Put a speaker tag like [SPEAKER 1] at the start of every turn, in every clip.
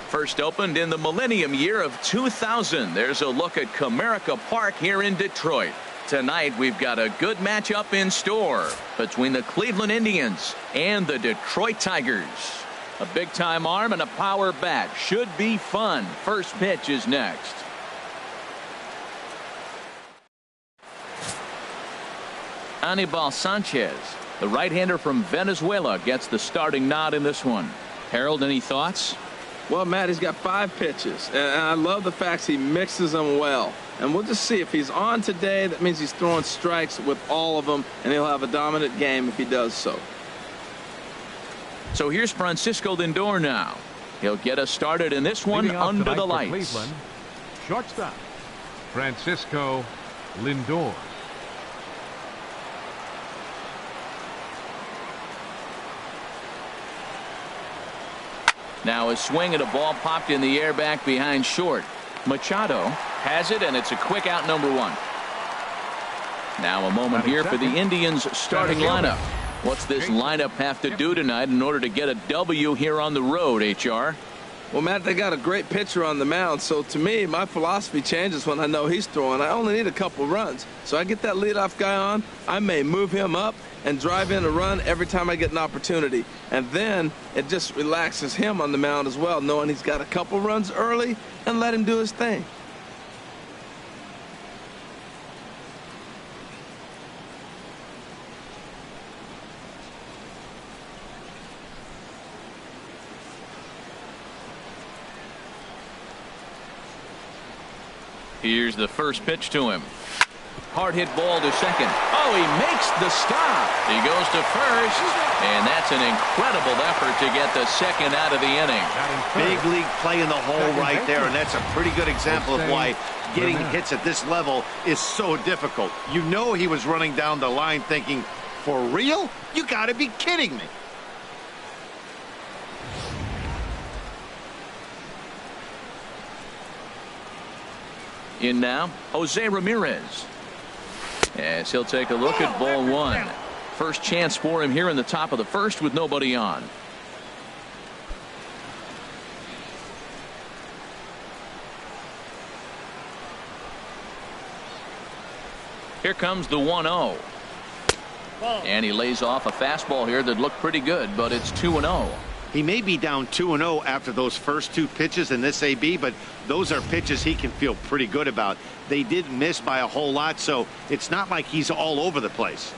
[SPEAKER 1] First opened in the millennium year of 2000. There's a look at Comerica Park here in Detroit. Tonight we've got a good matchup in store between the Cleveland Indians and the Detroit Tigers. A big-time arm and a power bat. Should be fun. First pitch is next. Anibal Sanchez, the right-hander from Venezuela, gets the starting nod in this one. Harold, any thoughts?
[SPEAKER 2] Well, Matt, he's got 5 pitches, and I love the fact he mixes them well. And we'll just see if he's on today. That means he's throwing strikes with all of them, and he'll have a dominant game if he does so.
[SPEAKER 1] So here's Francisco Lindor now. He'll get us started in this one under the lights.
[SPEAKER 3] Cleveland, shortstop, Francisco Lindor.
[SPEAKER 1] Now a swing and a ball popped in the air back behind short. Machado has it, and it's a quick out, number 1. Now a moment here for the Indians starting lineup. What's this lineup have to do tonight in order to get a W here on the road, HR?
[SPEAKER 2] Well, Matt, they got a great pitcher on the mound, so to me, my philosophy changes when I know he's throwing. I only need a couple runs. So I get that leadoff guy on, I may move him up and drive in a run every time I get an opportunity. And then it just relaxes him on the mound as well, knowing he's got a couple runs early, and let him do his thing.
[SPEAKER 1] Here's the first pitch to him. Hard hit ball to second. Oh, he makes the stop. He goes to first, and that's an incredible effort to get the second out of the inning.
[SPEAKER 4] Big league play in the hole right there, and that's a pretty good example of why getting hits at this level is so difficult. You know he was running down the line thinking, for real? You got to be kidding me.
[SPEAKER 1] In now, Jose Ramirez. As he'll take a look at ball 1. First chance for him here in the top of the first with nobody on. Here comes the 1-0. And he lays off a fastball here that looked pretty good, but it's 2-0.
[SPEAKER 4] He may be down 2-0 after those first 2 pitches in this AB, but those are pitches he can feel pretty good about. They did miss by a whole lot, so it's not like he's all over the place.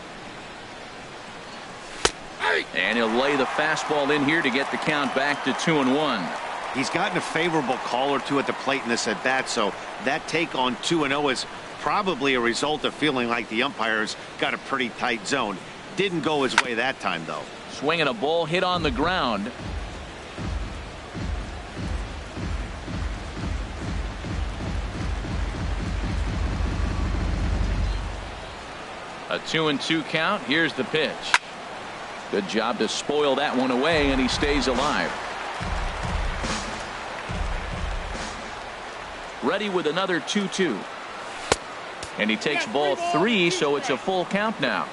[SPEAKER 1] And he'll lay the fastball in here to get the count back to 2-1.
[SPEAKER 4] He's gotten a favorable call or 2 at the plate in this at bat, so that take on 2-0 is probably a result of feeling like the umpires got a pretty tight zone. Didn't go his way that time, though.
[SPEAKER 1] Swinging a ball hit on the ground. A 2-2 count. Here's the pitch. Good job to spoil that one away, and he stays alive. Ready with another 2-2. And he takes ball 3, so it's a full count now.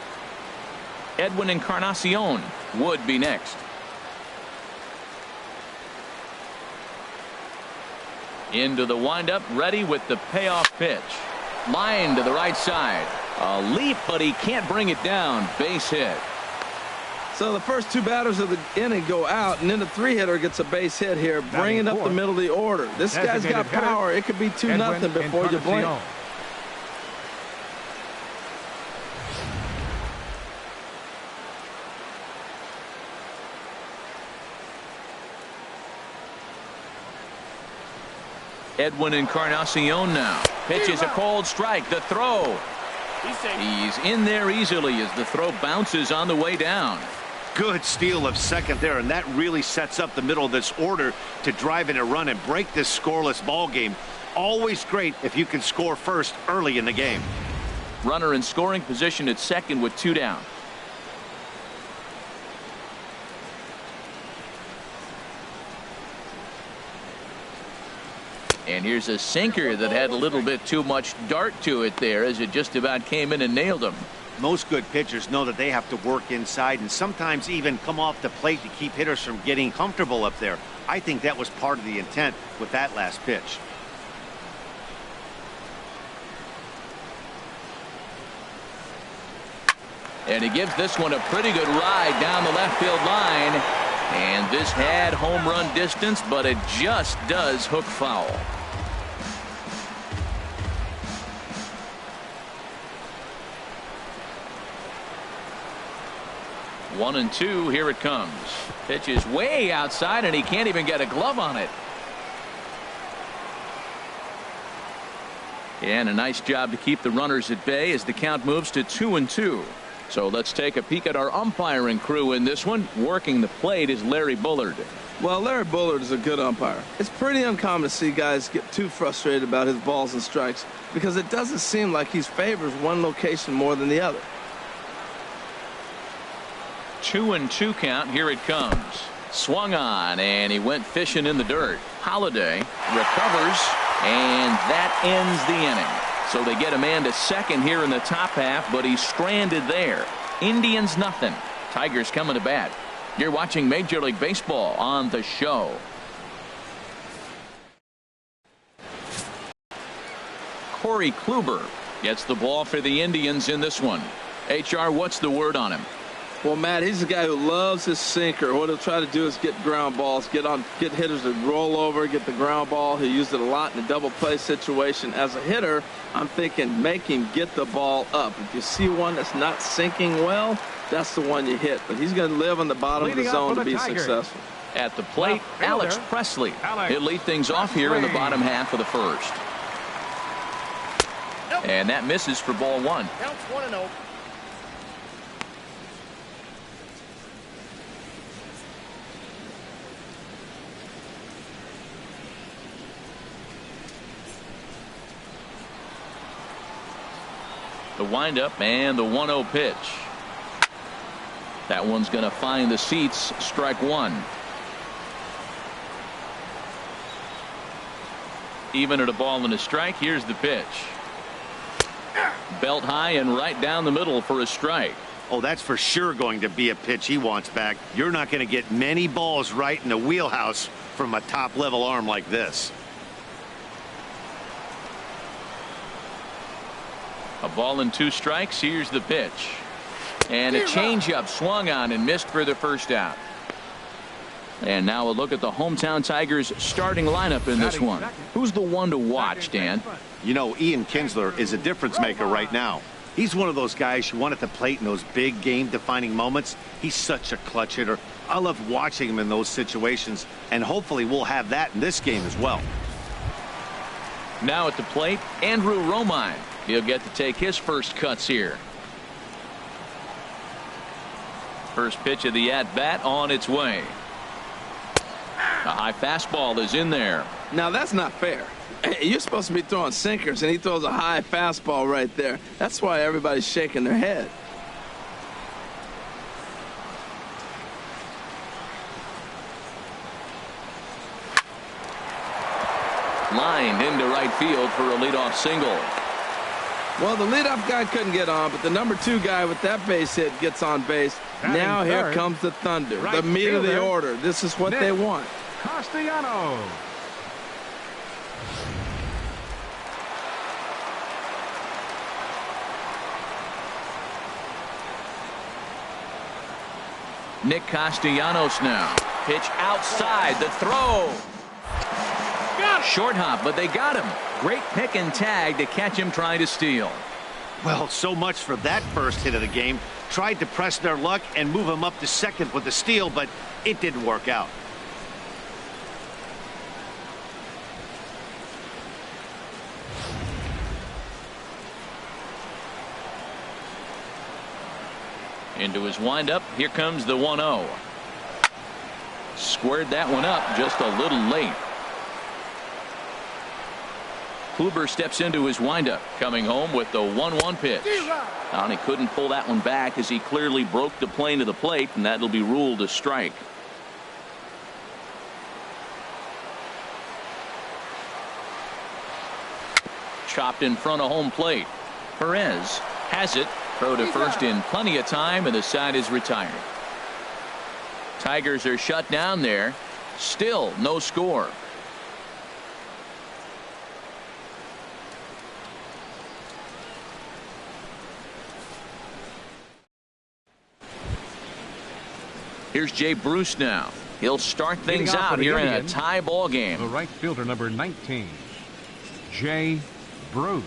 [SPEAKER 1] Edwin Encarnacion would be next. Into the windup, ready with the payoff pitch. Line to the right side. A leap, but he can't bring it down. Base hit.
[SPEAKER 2] So the first 2 batters of the inning go out, and then the 3-hitter gets a base hit here, bringing up the middle of the order. This guy's got power. It could be 2-0 before you blink.
[SPEAKER 1] Edwin Encarnacion now. Pitch is a cold strike. The throw. He's in there easily as the throw bounces on the way down.
[SPEAKER 4] Good steal of second there, and that really sets up the middle of this order to drive in a run and break this scoreless ball game. Always great if you can score first early in the game.
[SPEAKER 1] Runner in scoring position at second with 2 down. And here's a sinker that had a little bit too much dart to it there as it just about came in and nailed him.
[SPEAKER 4] Most good pitchers know that they have to work inside and sometimes even come off the plate to keep hitters from getting comfortable up there. I think that was part of the intent with that last pitch.
[SPEAKER 1] And he gives this one a pretty good ride down the left field line. And this had home run distance, but it just does hook foul. 1-2, here it comes. Pitch is way outside, and he can't even get a glove on it. And a nice job to keep the runners at bay as the count moves to 2-2. So let's take a peek at our umpiring crew in this one. Working the plate is Larry Bullard.
[SPEAKER 2] Well, Larry Bullard is a good umpire. It's pretty uncommon to see guys get too frustrated about his balls and strikes because it doesn't seem like he favors one location more than the other.
[SPEAKER 1] 2-2 count. Here it comes. Swung on, and he went fishing in the dirt. Holiday recovers, and that ends the inning. So they get a man to second here in the top half, but he's stranded there. Indians nothing. Tigers coming to bat. You're watching Major League Baseball on The Show. Corey Kluber gets the ball for the Indians in this one. HR, what's the word on him?
[SPEAKER 2] Well, Matt, he's a guy who loves his sinker. What he'll try to do is get ground balls, get hitters to roll over, get the ground ball. He used it a lot in a double play situation. As a hitter, I'm thinking make him get the ball up. If you see one that's not sinking well, that's the one you hit. But he's going to live on the bottom of the zone to be successful.
[SPEAKER 1] At the plate, Alex Presley. He'll lead things off here in the bottom half of the first. And that misses for ball one.
[SPEAKER 5] Counts 1-0.
[SPEAKER 1] The windup and the 1-0 pitch. That one's going to find the seats. Strike one. Even at a ball and a strike. Here's the pitch. Belt high and right down the middle for a strike.
[SPEAKER 4] Oh, that's for sure going to be a pitch he wants back. You're not going to get many balls right in the wheelhouse from a top-level arm like this.
[SPEAKER 1] A ball and 2 strikes. Here's the pitch. And a changeup swung on and missed for the first out. And now a look at the hometown Tigers starting lineup in this one. Who's the one to watch, Dan?
[SPEAKER 4] You know, Ian Kinsler is a difference maker right now. He's one of those guys who won at the plate in those big game-defining moments. He's such a clutch hitter. I love watching him in those situations, and hopefully we'll have that in this game as well.
[SPEAKER 1] Now at the plate, Andrew Romine. He'll get to take his first cuts here. First pitch of the at-bat on its way. A high fastball is in there.
[SPEAKER 2] Now that's not fair. You're supposed to be throwing sinkers, and he throws a high fastball right there. That's why everybody's shaking their head.
[SPEAKER 1] Lined into right field for a leadoff single.
[SPEAKER 2] Well, the leadoff guy couldn't get on, but the number 2 guy with that base hit gets on base. Now here comes the thunder, the meat of the order. This is what they want.
[SPEAKER 3] Castellanos.
[SPEAKER 1] Nick Castellanos now. Pitch outside. The throw. Short hop, but they got him. Great pick and tag to catch him trying to steal.
[SPEAKER 4] Well, so much for that first hit of the game. Tried to press their luck and move him up to second with the steal, but it didn't work out.
[SPEAKER 1] Into his windup. Here comes the 1-0. Squared that one up just a little late. Kluber steps into his windup, coming home with the 1-1 pitch. And he couldn't pull that one back as he clearly broke the plane of the plate, and that'll be ruled a strike. Chopped in front of home plate. Perez has it, Throw to first in plenty of time, and the side is retired. Tigers are shut down there. Still no score. Here's Jay Bruce now. He'll start things out here in a tie ball game.
[SPEAKER 3] The right fielder, number 19, Jay Bruce.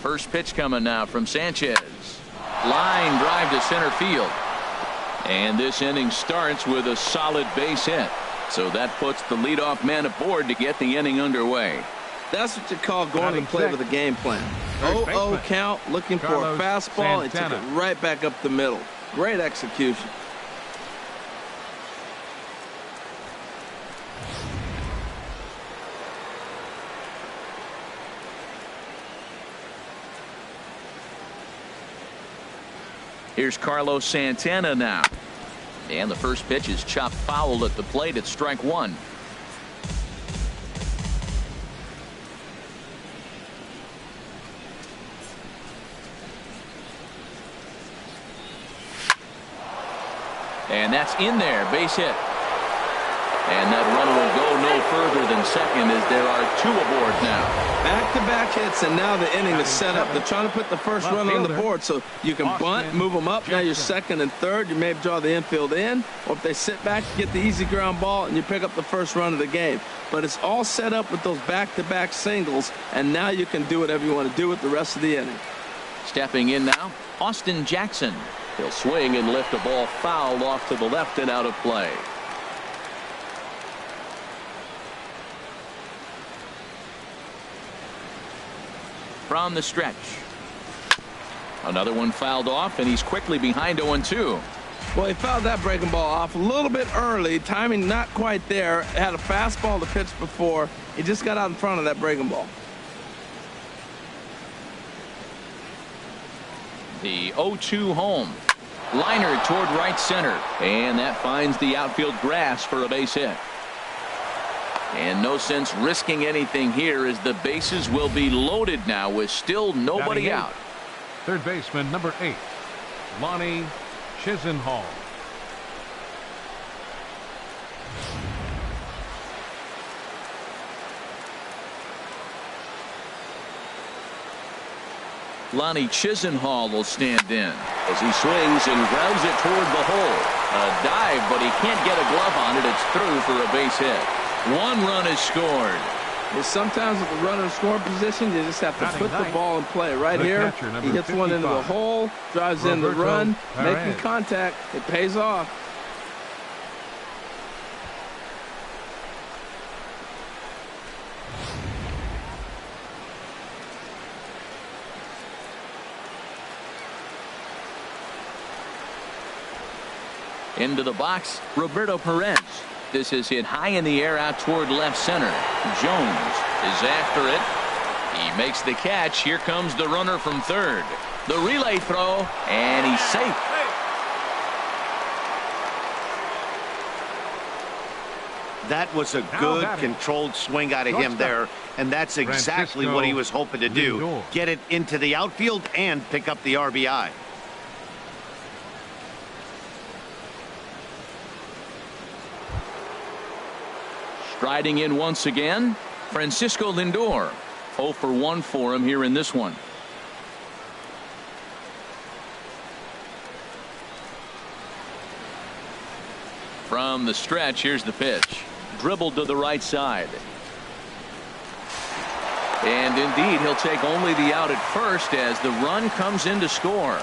[SPEAKER 1] First pitch coming now from Sanchez. Line drive to center field. And this inning starts with a solid base hit. So that puts the leadoff man aboard to get the inning underway.
[SPEAKER 2] That's what you call going to play with a game plan. 0-0 count, looking for a fastball, and took it right back up the middle. Great execution.
[SPEAKER 1] Here's Carlos Santana now. And the first pitch is chopped foul at the plate at strike one. And that's in there, base hit. And that runner will go no further than second as there are two aboard now.
[SPEAKER 2] Back-to-back hits, and now the inning is set up. They're trying to put the first runner on the board so you can bunt, move them up. Now you're second and third. You may draw the infield in, or if they sit back, you get the easy ground ball, and you pick up the first run of the game. But it's all set up with those back-to-back singles, and now you can do whatever you want to do with the rest of the inning.
[SPEAKER 1] Stepping in now, Austin Jackson. He'll swing and lift a ball foul off to the left and out of play. From the stretch. Another one fouled off, and he's quickly behind 0-2.
[SPEAKER 2] Well, he fouled that breaking ball off a little bit early. Timing not quite there. Had a fastball to pitch before. He just got out in front of that breaking ball.
[SPEAKER 1] The 0-2 home. Liner toward right center. And that finds the outfield grass for a base hit. And no sense risking anything here as the bases will be loaded now with still nobody out.
[SPEAKER 3] Third baseman, number 8, Lonnie Chisenhall.
[SPEAKER 1] Lonnie Chisenhall will stand in as he swings and grounds it toward the hole. A dive, but he can't get a glove on it. It's through for a base hit. One run is scored.
[SPEAKER 2] Well, sometimes with the runner in scoring position, you just have to put the ball in play. Right here, he hits one into the hole, drives in the run, making contact. It pays off.
[SPEAKER 1] Into the box, Roberto Perez. This is hit high in the air out toward left center. Jones is after it. He makes the catch. Here comes the runner from third. The relay throw, and he's safe.
[SPEAKER 4] That was a good controlled swing out of him there, and that's exactly what he was hoping to do. Get it into the outfield and pick up the RBI.
[SPEAKER 1] Striding in once again, Francisco Lindor. 0 for 1 for him here in this one. From the stretch, here's the pitch. Dribbled to the right side. And indeed, he'll take only the out at first as the run comes in to score.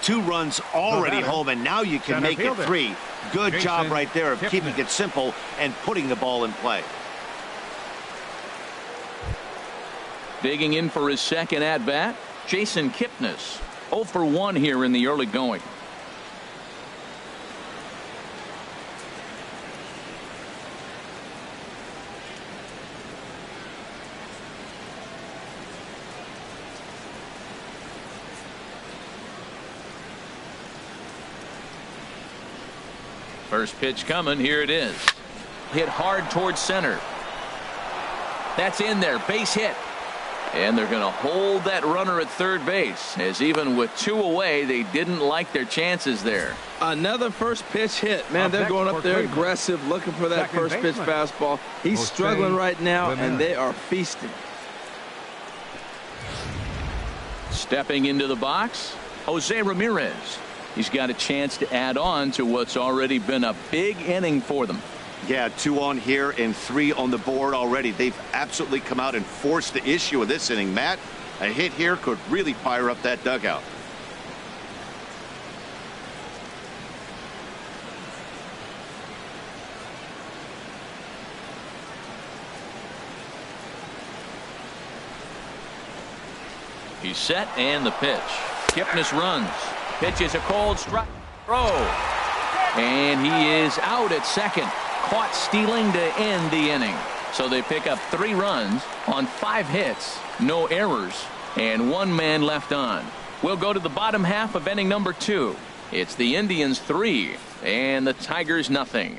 [SPEAKER 4] 2 runs already home, and now you can make it 3. Good job right there of keeping it simple and putting the ball in play.
[SPEAKER 1] Digging in for his second at bat, Jason Kipnis. 0 for 1 here in the early going. First pitch coming. Here it is. hit hard towards center. That's in there, base hit. And they're going to hold that runner at third base, as even with 2 away, they didn't like their chances there.
[SPEAKER 2] Another first pitch hit. Man, they're going up there aggressive, looking for that first pitch fastball. He's struggling right now, and they are feasting.
[SPEAKER 1] Stepping into the box, Jose Ramirez. He's got a chance to add on to what's already been a big inning for them.
[SPEAKER 4] Yeah, 2 on here and 3 on the board already. They've absolutely come out and forced the issue of this inning. Matt, a hit here could really fire up that dugout.
[SPEAKER 1] He's set, and the pitch. Kipnis runs. Pitch is a cold strike. Throw. And he is out at second. Caught stealing to end the inning. So they pick up 3 runs on 5 hits. No errors. And 1 man left on. We'll go to the bottom half of inning number 2. It's the Indians 3 and the Tigers nothing.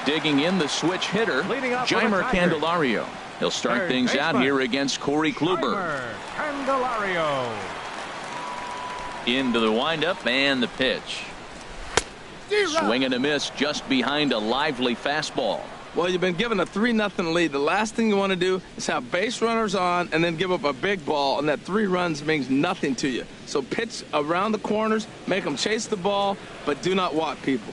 [SPEAKER 1] Digging in the switch hitter, Jeimer Candelario. He'll start things out here against Corey Kluber.
[SPEAKER 3] Candelario.
[SPEAKER 1] Into the windup and the pitch. Swing and a miss just behind a lively fastball.
[SPEAKER 2] Well, you've been given a 3-0 lead. The last thing you want to do is have base runners on and then give up a big ball, and that 3 runs means nothing to you. So pitch around the corners, make them chase the ball, but do not walk people.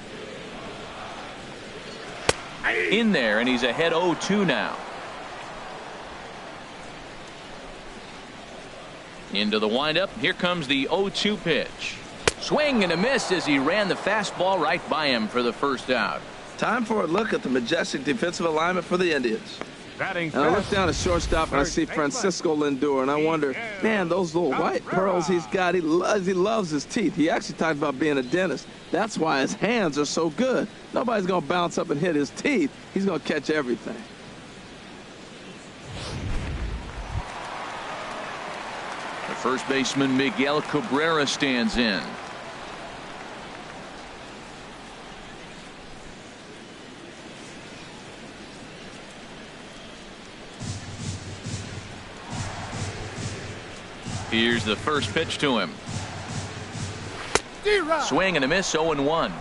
[SPEAKER 1] In there, and he's ahead 0-2 now. Into the windup. Here comes the 0-2 pitch. Swing and a miss as he ran the fastball right by him for the first out.
[SPEAKER 2] Time for a look at the majestic defensive alignment for the Indians.
[SPEAKER 3] Batting
[SPEAKER 2] and I look down at shortstop and I see Francisco Lindor, and I wonder, man, those little white pearls he's got, he loves his teeth. He actually talked about being a dentist. That's why his hands are so good. Nobody's going to bounce up and hit his teeth. He's going to catch everything.
[SPEAKER 1] The first baseman Miguel Cabrera stands in. Here's the first pitch to him. Swing and a miss, 0-1.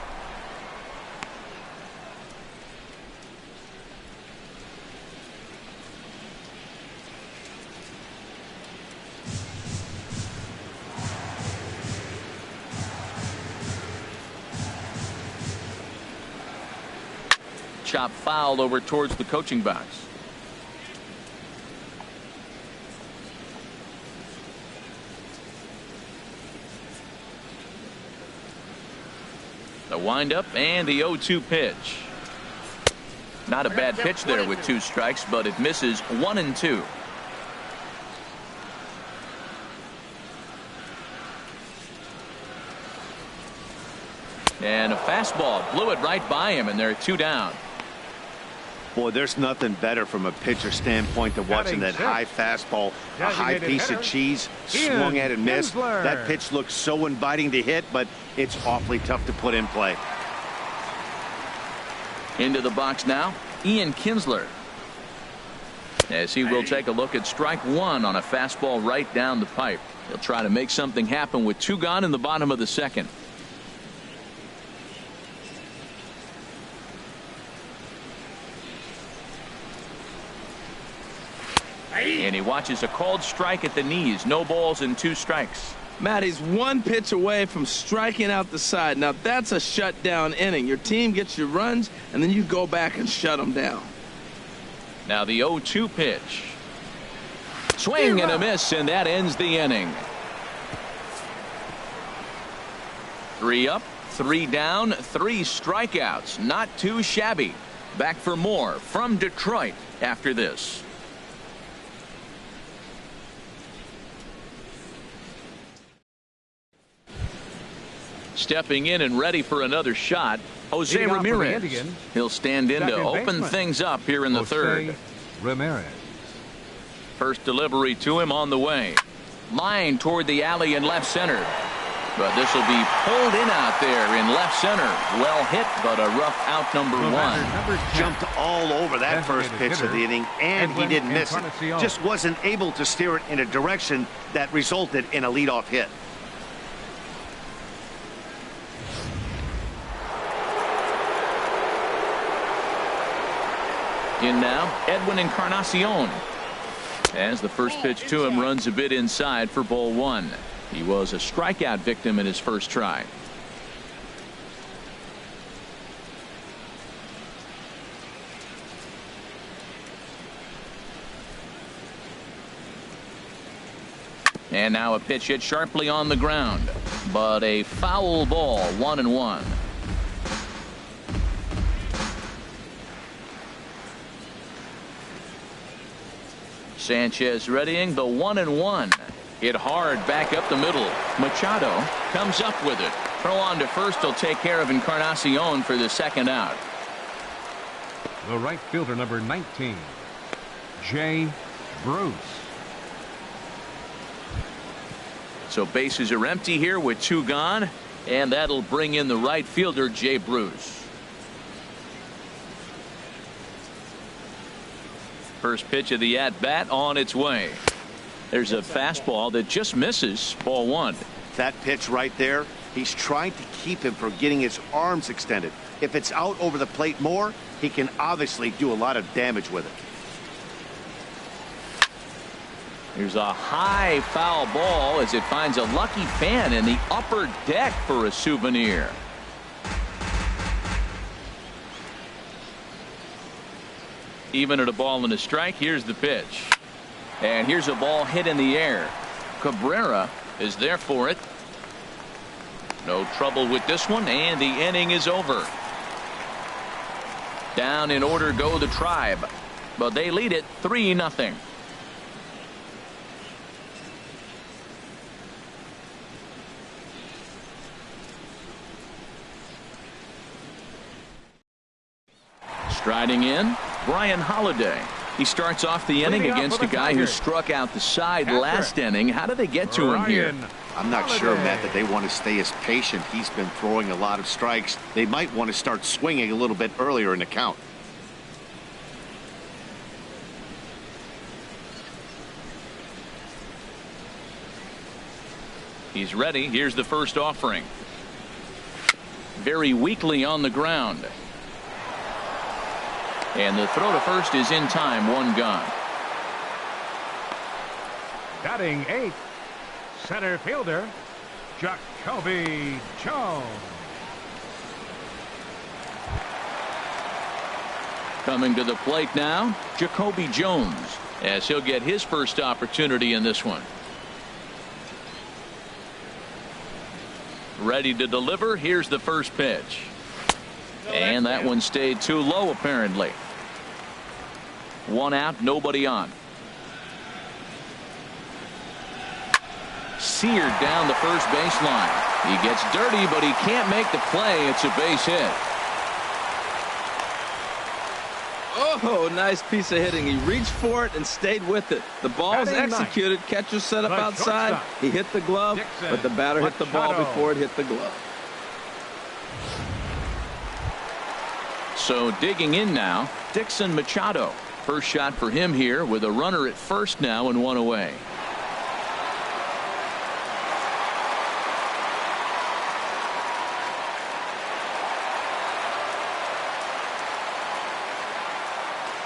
[SPEAKER 1] Chop foul over towards the coaching box. The windup and the 0-2 pitch. Not a bad pitch there with 2 strikes, but it misses 1-2. And a fastball blew it right by him, and they're 2 down.
[SPEAKER 4] Boy, there's nothing better from a pitcher standpoint than watching that high fastball, a high piece of cheese, swung at and missed. That pitch looks so inviting to hit, but it's awfully tough to put in play.
[SPEAKER 1] Into the box now, Ian Kinsler. As he will take a look at strike 1 on a fastball right down the pipe. He'll try to make something happen with 2 gone in the bottom of the second. And he watches a called strike at the knees. No balls and 2 strikes.
[SPEAKER 2] Matt, he's 1 pitch away from striking out the side. Now that's a shutdown inning. Your team gets your runs, and then you go back and shut them down.
[SPEAKER 1] Now the 0-2 pitch. Swing and a miss, and that ends the inning. 3 up, 3 down, 3 strikeouts. Not too shabby. Back for more from Detroit after this. Stepping in and ready for another shot, Jose Ramirez. He'll stand in to open things up here in the third.
[SPEAKER 3] Ramirez.
[SPEAKER 1] First delivery to him on the way. Line toward the alley in left center. But this will be pulled in out there in left center. Well hit, but a rough out number one.
[SPEAKER 4] Jumped all over that first pitch of the inning, and he didn't miss it. Just wasn't able to steer it in a direction that resulted in a leadoff hit.
[SPEAKER 1] In now, Edwin Encarnacion. As the first pitch to him runs a bit inside for ball one. He was a strikeout victim in his first try. And now a pitch hit sharply on the ground, but a foul ball, 1-1. Sanchez readying the 1-1. Hit hard back up the middle. Machado comes up with it. Throw on to first will take care of Encarnacion for the second out.
[SPEAKER 3] The right fielder, number 19, Jay Bruce.
[SPEAKER 1] So bases are empty here with two gone, and that'll bring in the right fielder, Jay Bruce. First pitch of the at-bat on its way. There's a fastball that just misses, ball one.
[SPEAKER 4] That pitch right there, he's trying to keep him from getting his arms extended. If it's out over the plate more, he can obviously do a lot of damage with it.
[SPEAKER 1] Here's a high foul ball as it finds a lucky fan in the upper deck for a souvenir. Even at a ball and a strike, here's the pitch. And here's a ball hit in the air. Cabrera is there for it. No trouble with this one, and the inning is over. Down in order go the Tribe, but they lead it 3-0. Striding in, Brian Holiday. He starts off the inning against a guy who struck out the side last inning. How did they get to him here?
[SPEAKER 4] I'm not sure, Matt, that they want to stay as patient. He's been throwing a lot of strikes. They might want to start swinging a little bit earlier in the count.
[SPEAKER 1] He's ready. Here's the first offering. Very weakly on the ground. And the throw to first is in time, one gone.
[SPEAKER 3] Batting eighth, center fielder, Jacoby Jones.
[SPEAKER 1] Coming to the plate now, Jacoby Jones, as he'll get his first opportunity in this one. Ready to deliver. Here's the first pitch. And that one stayed too low, apparently. One out, nobody on. Seared down the first baseline. He gets dirty, but he can't make the play. It's a base hit.
[SPEAKER 2] Oh, nice piece of hitting. He reached for it and stayed with it. The ball was executed. Catcher set up outside. He hit the glove, but the batter hit the ball before it hit the glove.
[SPEAKER 1] So digging in now, Dixon Machado. First shot for him here with a runner at first now and one away.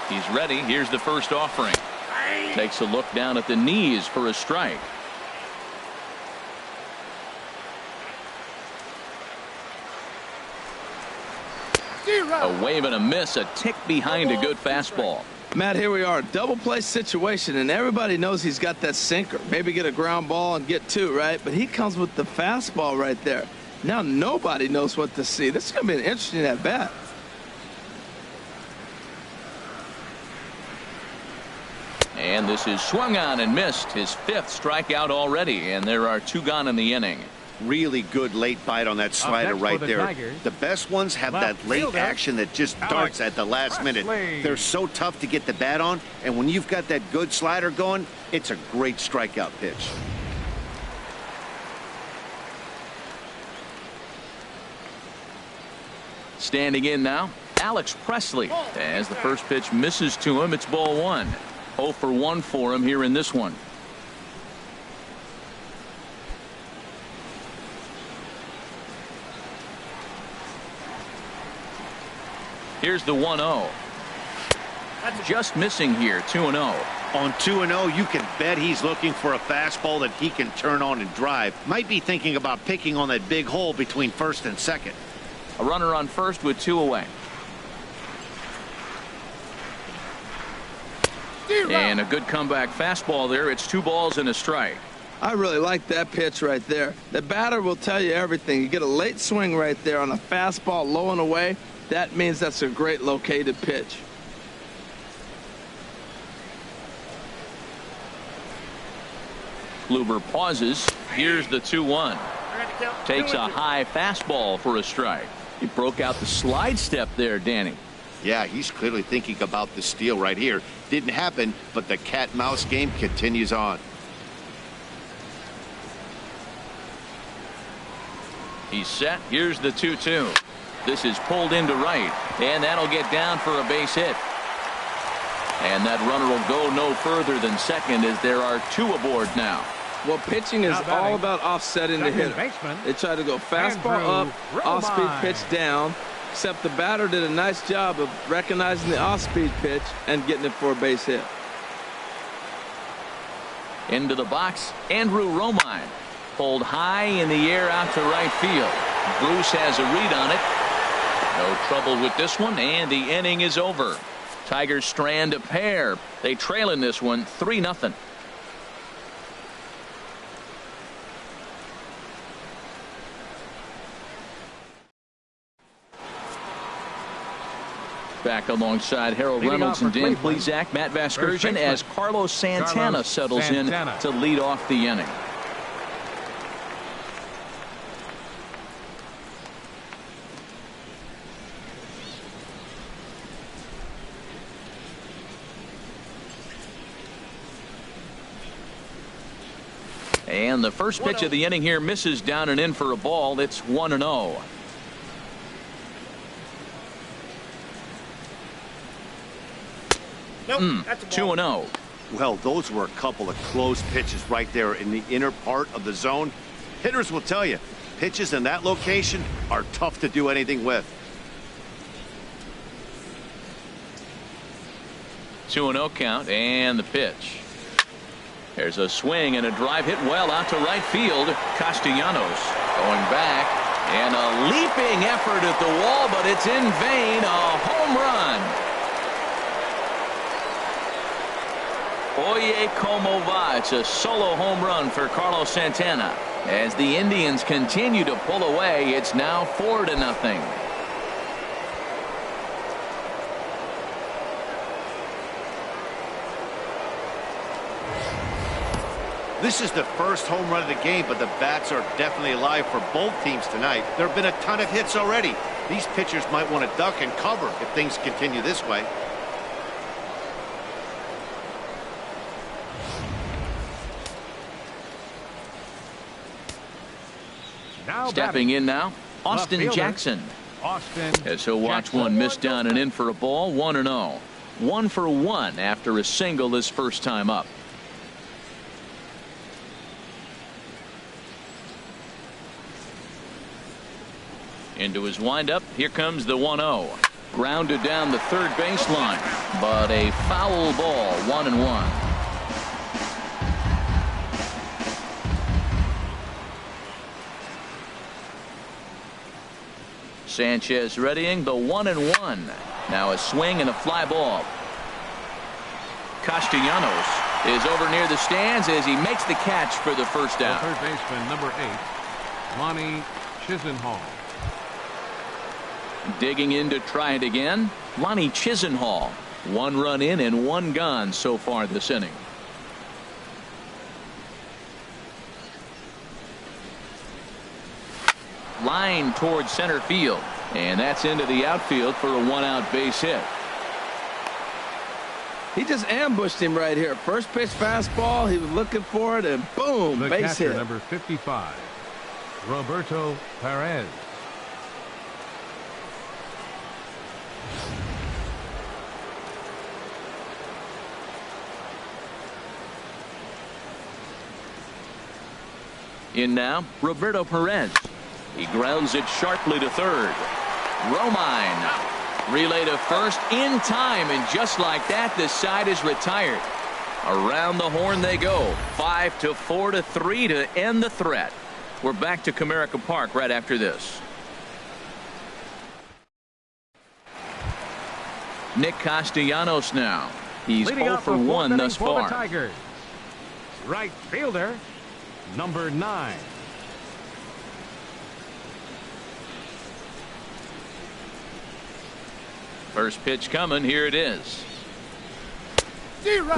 [SPEAKER 1] He's ready. Here's the first offering. Takes a look down at the knees for a strike. A wave and a miss, a tick behind a good fastball.
[SPEAKER 2] Matt, here we are, double play situation, and everybody knows he's got that sinker. Maybe get a ground ball and get two, right? But he comes with the fastball right there. Now nobody knows what to see. This is going to be an interesting at bat.
[SPEAKER 1] And this is swung on and missed, his fifth strikeout already, and there are two gone in the inning.
[SPEAKER 4] Really good late bite on that slider right there. The best ones have that late action that just darts at the last minute. They're so tough to get the bat on, and when you've got that good slider going, it's a great strikeout pitch.
[SPEAKER 1] Standing in now, Alex Presley. As the first pitch misses to him, it's ball one. 0 for 1 for him here in this one. Here's the 1-0. Just missing here, 2-0.
[SPEAKER 4] On 2-0, you can bet he's looking for a fastball that he can turn on and drive. Might be thinking about picking on that big hole between first and second.
[SPEAKER 1] A runner on first with 2 away. And a good comeback fastball there. It's 2 balls and a strike.
[SPEAKER 2] I really like that pitch right there. The batter will tell you everything. You get a late swing right there on a fastball low and away. That means that's a great located pitch.
[SPEAKER 1] Kluber pauses. Here's the 2-1. Takes a high fastball for a strike. He broke out the slide step there, Danny.
[SPEAKER 4] Yeah, he's clearly thinking about the steal right here. Didn't happen, but the cat-mouse game continues on.
[SPEAKER 1] He's set. Here's the 2-2. This is pulled into right, and that'll get down for a base hit. And that runner will go no further than second as there are 2 aboard now.
[SPEAKER 2] Well, pitching is all about offsetting the hitter. They try to go fastball up, off-speed pitch down, except the batter did a nice job of recognizing the off-speed pitch and getting it for a base hit.
[SPEAKER 1] Into the box, Andrew Romine. Pulled high in the air out to right field. Bruce has a read on it. No trouble with this one, and the inning is over. Tigers strand a pair. They trail in this one 3-0. Back alongside Harold Reynolds and Dan Plesac, Matt Vasgersian, as Carlos Santana settles in to lead off the inning. And the first pitch of the inning here misses down and in for a ball. It's 1-0.
[SPEAKER 5] Nope, that's a ball.
[SPEAKER 1] 2-0.
[SPEAKER 4] Well, those were a couple of close pitches right there in the inner part of the zone. Hitters will tell you, pitches in that location are tough to do anything with.
[SPEAKER 1] 2-0 count, and the pitch. There's a swing and a drive hit well out to right field. Castellanos going back, and a leaping effort at the wall, but it's in vain. A home run. Oye como va. It's a solo home run for Carlos Santana. As the Indians continue to pull away, it's now 4-0.
[SPEAKER 4] This is the first home run of the game, but the bats are definitely alive for both teams tonight. There have been a ton of hits already. These pitchers might want to duck and cover if things continue this way.
[SPEAKER 1] Stepping in now, Austin Jackson. As he'll watch one miss down and in for a ball. 1-0. 1 for 1 after a single his first time up. Into his windup. Here comes the 1-0. Grounded down the third baseline, but a foul ball. 1-1. Sanchez readying the 1-1. Now a swing and a fly ball. Castellanos is over near the stands as he makes the catch for the first out.
[SPEAKER 3] Third baseman, number 8, Lonnie Chisenhall.
[SPEAKER 1] Digging in to try it again, Lonnie Chisenhall. 1 run in and 1 gone so far this inning. Line towards center field, and that's into the outfield for a 1-out base hit.
[SPEAKER 2] He just ambushed him right here. First pitch fastball, he was looking for it, and boom,
[SPEAKER 3] The
[SPEAKER 2] base
[SPEAKER 3] catcher,
[SPEAKER 2] hit.
[SPEAKER 3] number 55, Roberto Perez.
[SPEAKER 1] In now, Roberto Perez. He grounds it sharply to third. Romine. Relay to first in time, and just like that, the side is retired. Around the horn they go. 5-4 to 3 to end the threat. We're back to Comerica Park right after this. Nick Castellanos now. He's 0 for 1 thus far.
[SPEAKER 3] Tigers. Right fielder, number 9.
[SPEAKER 1] First pitch coming. Here it is.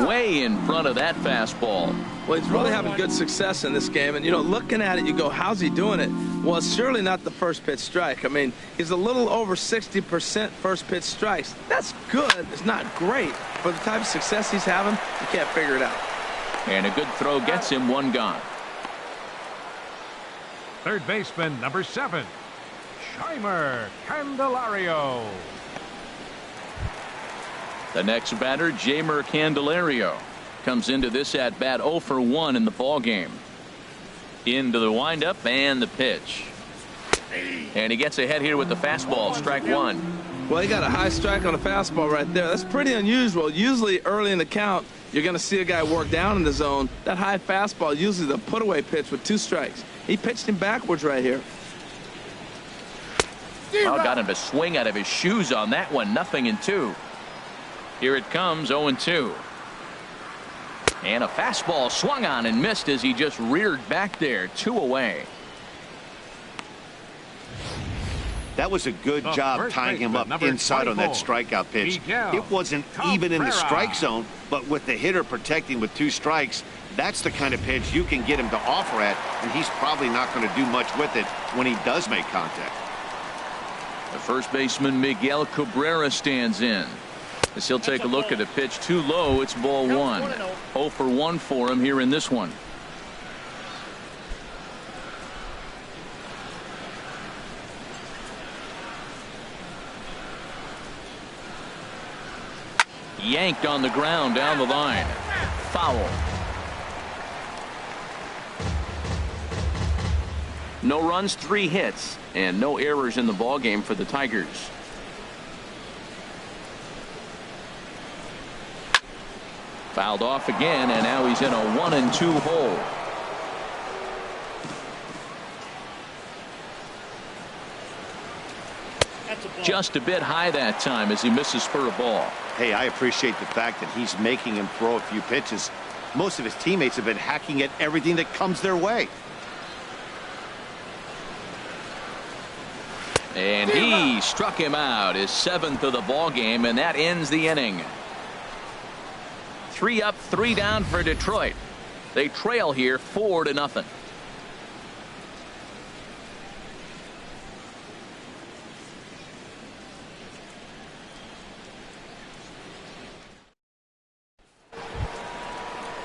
[SPEAKER 1] Way in front of that fastball.
[SPEAKER 2] Well, he's really having good success in this game. And, you know, looking at it, you go, how's he doing it? Well, it's surely not the first pitch strike. I mean, he's a little over 60% first pitch strikes. That's good. It's not great. For the type of success he's having, you can't figure it out.
[SPEAKER 1] And a good throw gets him one gone.
[SPEAKER 3] Third baseman, number 7, Shimer Candelario.
[SPEAKER 1] The next batter, Jamer Candelario, comes into this at bat 0 for 1 in the ball game. Into the windup and the pitch. And he gets ahead here with the fastball, strike 1.
[SPEAKER 2] Well, he got a high strike on a fastball right there. That's pretty unusual. Usually early in the count, you're going to see a guy work down in the zone. That high fastball, usually the put-away pitch with 2 strikes. He pitched him backwards right here.
[SPEAKER 1] Oh, got him to swing out of his shoes on that one. 0-2. Here it comes, 0-2. And a fastball swung on and missed as he just reared back there. 2 away.
[SPEAKER 4] That was a good job tying him up inside on that strikeout pitch. It wasn't even in the strike zone, but with the hitter protecting with 2 strikes, that's the kind of pitch you can get him to offer at, and he's probably not going to do much with it when he does make contact.
[SPEAKER 1] The first baseman, Miguel Cabrera, stands in. As he'll take a look at a pitch too low, it's ball 1. 0 for 1 for him here in this one. Yanked on the ground down the line. Foul. No runs, 3 hits, and no errors in the ballgame for the Tigers. Fouled off again, and now he's in a 1-2 hole. Just a bit high that time as he misses for a ball.
[SPEAKER 4] Hey, I appreciate the fact that he's making him throw a few pitches. Most of his teammates have been hacking at everything that comes their way.
[SPEAKER 1] And he struck him out, his 7th of the ball game, and that ends the inning. 3 up, 3 down for Detroit. They trail here 4-0.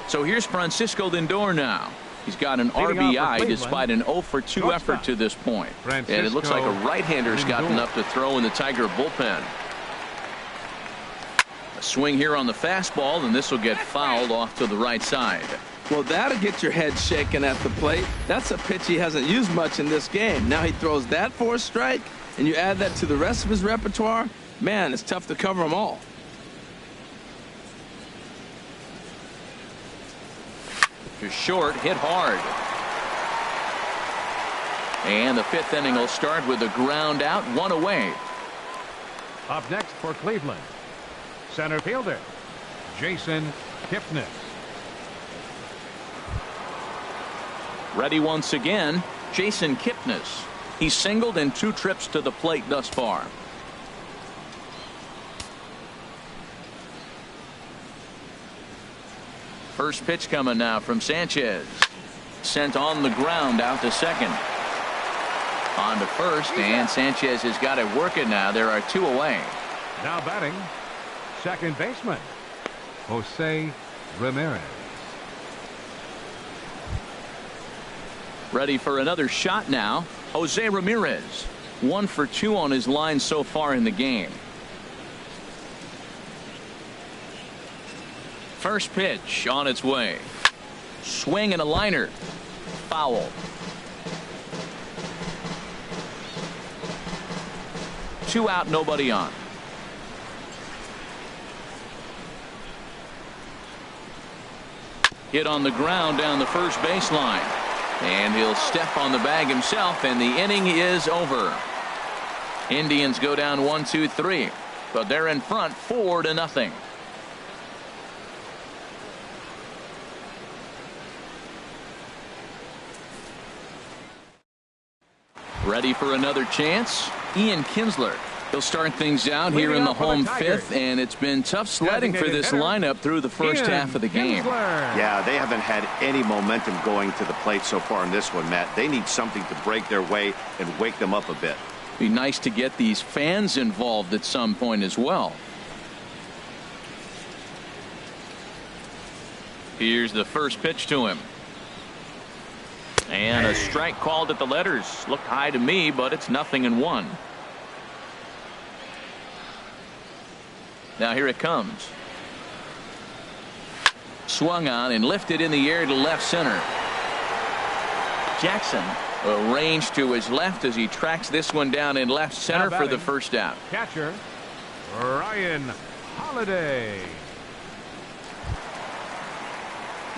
[SPEAKER 1] So here's Francisco Lindor now. He's got an RBI despite an 0 for 2 effort to this point. And it looks like a right-hander's gotten up to throw in the Tiger bullpen. A swing here on the fastball, and this will get fouled off to the right side.
[SPEAKER 2] Well, that'll get your head shaking at the plate. That's a pitch he hasn't used much in this game. Now he throws that for a strike, and you add that to the rest of his repertoire. Man, it's tough to cover them all.
[SPEAKER 1] To short, hit hard. And the 5th inning will start with a ground out, 1 away.
[SPEAKER 3] Up next for Cleveland, center fielder Jason Kipnis.
[SPEAKER 1] Ready once again, Jason Kipnis. He's singled in 2 trips to the plate thus far. First pitch coming now from Sanchez. Sent on the ground out to second. On to first, and Sanchez has got it working now. There are 2 away.
[SPEAKER 3] Now batting, second baseman Jose Ramirez.
[SPEAKER 1] Ready for another shot now. Jose Ramirez. 1 for 2 on his line so far in the game. First pitch on its way. Swing and a liner. foul. Two out, nobody on. Hit on the ground down the first baseline. And he'll step on the bag himself, and the inning is over. Indians go down 1-2-3, but they're in front 4-0. Ready for another chance? Ian Kinsler. He'll start things out here in the home fifth, and it's been tough sledding for this lineup through the first half of the game.
[SPEAKER 4] Yeah, they haven't had any momentum going to the plate so far in this one, Matt. They need something to break their way and wake them up a bit.
[SPEAKER 1] Be nice to get these fans involved at some point as well. Here's the first pitch to him. And a strike called at the letters. Looked high to me, but it's 0-1. Now here it comes. Swung on and lifted in the air to left center. Jackson arranged to his left as he tracks this one down in left center for the first out.
[SPEAKER 3] Catcher Ryan Holiday.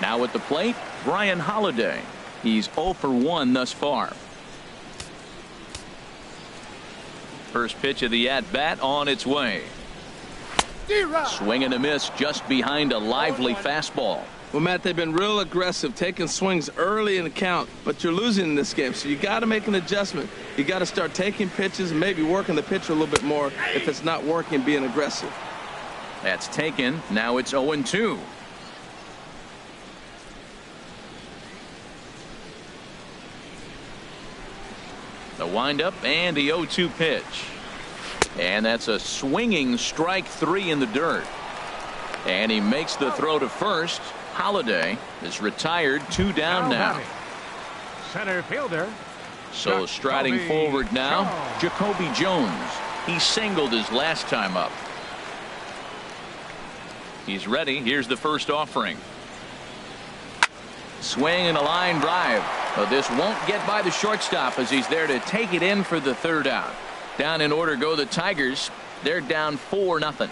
[SPEAKER 1] Now at the plate, Brian Holiday. He's 0 for 1 thus far. First pitch of the at-bat on its way. Swing and a miss just behind a lively fastball.
[SPEAKER 2] Well, Matt, they've been real aggressive, taking swings early in the count, but you're losing in this game, so you got to make an adjustment. You got to start taking pitches and maybe working the pitcher a little bit more if it's not working, being aggressive.
[SPEAKER 1] That's taken. Now it's 0-2. The windup and the 0-2 pitch. And that's a swinging strike 3 in the dirt. And he makes the throw to first. Holiday is retired, 2 down now.
[SPEAKER 3] Center fielder.
[SPEAKER 1] So striding forward now, Jacoby Jones. He singled his last time up. He's ready. Here's the first offering. Swing and a line drive. But this won't get by the shortstop as he's there to take it in for the third out. Down in order go the Tigers. They're down 4-0.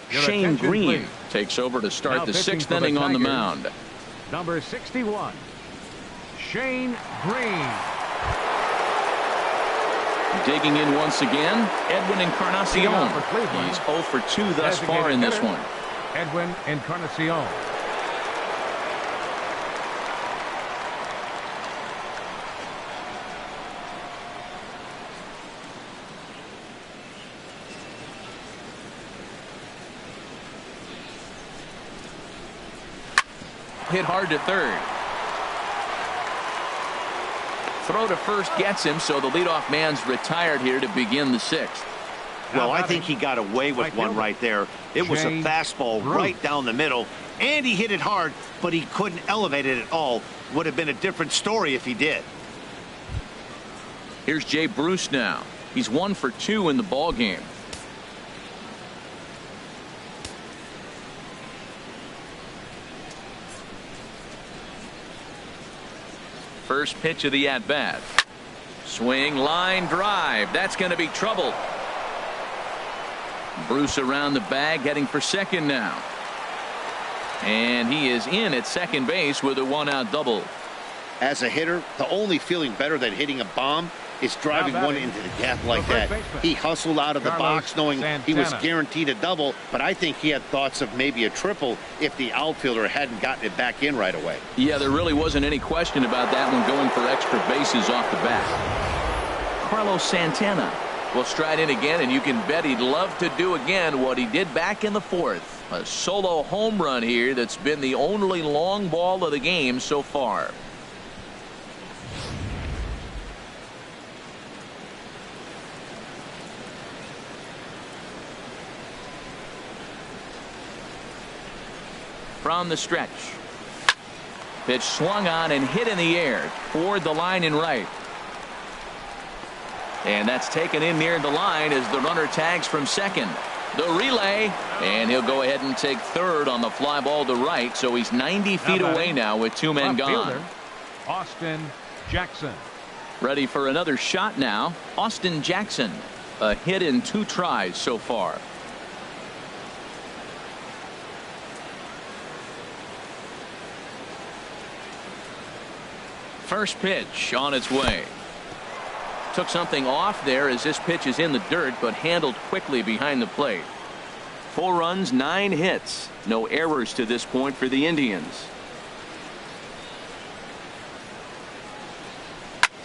[SPEAKER 1] Shane Green takes over to start the 6th inning on the mound.
[SPEAKER 3] Number 61, Shane Green.
[SPEAKER 1] Digging in once again, Edwin Encarnacion. He's 0 for 2 thus far in this one.
[SPEAKER 3] Edwin Encarnacion.
[SPEAKER 1] Hit hard to third. Throw to first gets him, so the leadoff man's retired here to begin the 6th.
[SPEAKER 4] Well, I think he got away with one right there. It was a fastball right down the middle, and he hit it hard, but he couldn't elevate it at all. Would have been a different story if he did.
[SPEAKER 1] Here's Jay Bruce now. He's 1 for 2 in the ball game. First pitch of the at-bat. Swing, line drive. That's going to be trouble. Bruce around the bag, heading for second now. And he is in at second base with a 1-out double.
[SPEAKER 4] As a hitter, the only feeling better than hitting a bomb is driving one into the gap like that. He hustled out of the box knowing he was guaranteed a double, but I think he had thoughts of maybe a triple if the outfielder hadn't gotten it back in right away.
[SPEAKER 1] Yeah, there really wasn't any question about that one, going for extra bases off the bat. Carlos Santana will stride in again, and you can bet he'd love to do again what he did back in the 4th. A solo home run here that's been the only long ball of the game so far. From the stretch. Pitch swung on and hit in the air toward the line and right. And that's taken in near the line as the runner tags from second. The relay, and he'll go ahead and take third on the fly ball to right, so he's 90 feet away now with 2 men gone.
[SPEAKER 3] Austin Jackson.
[SPEAKER 1] Ready for another shot now. Austin Jackson, a hit in 2 tries so far. First pitch on its way. Took something off there as this pitch is in the dirt, but handled quickly behind the plate. 4 runs, 9 hits. No errors to this point for the Indians.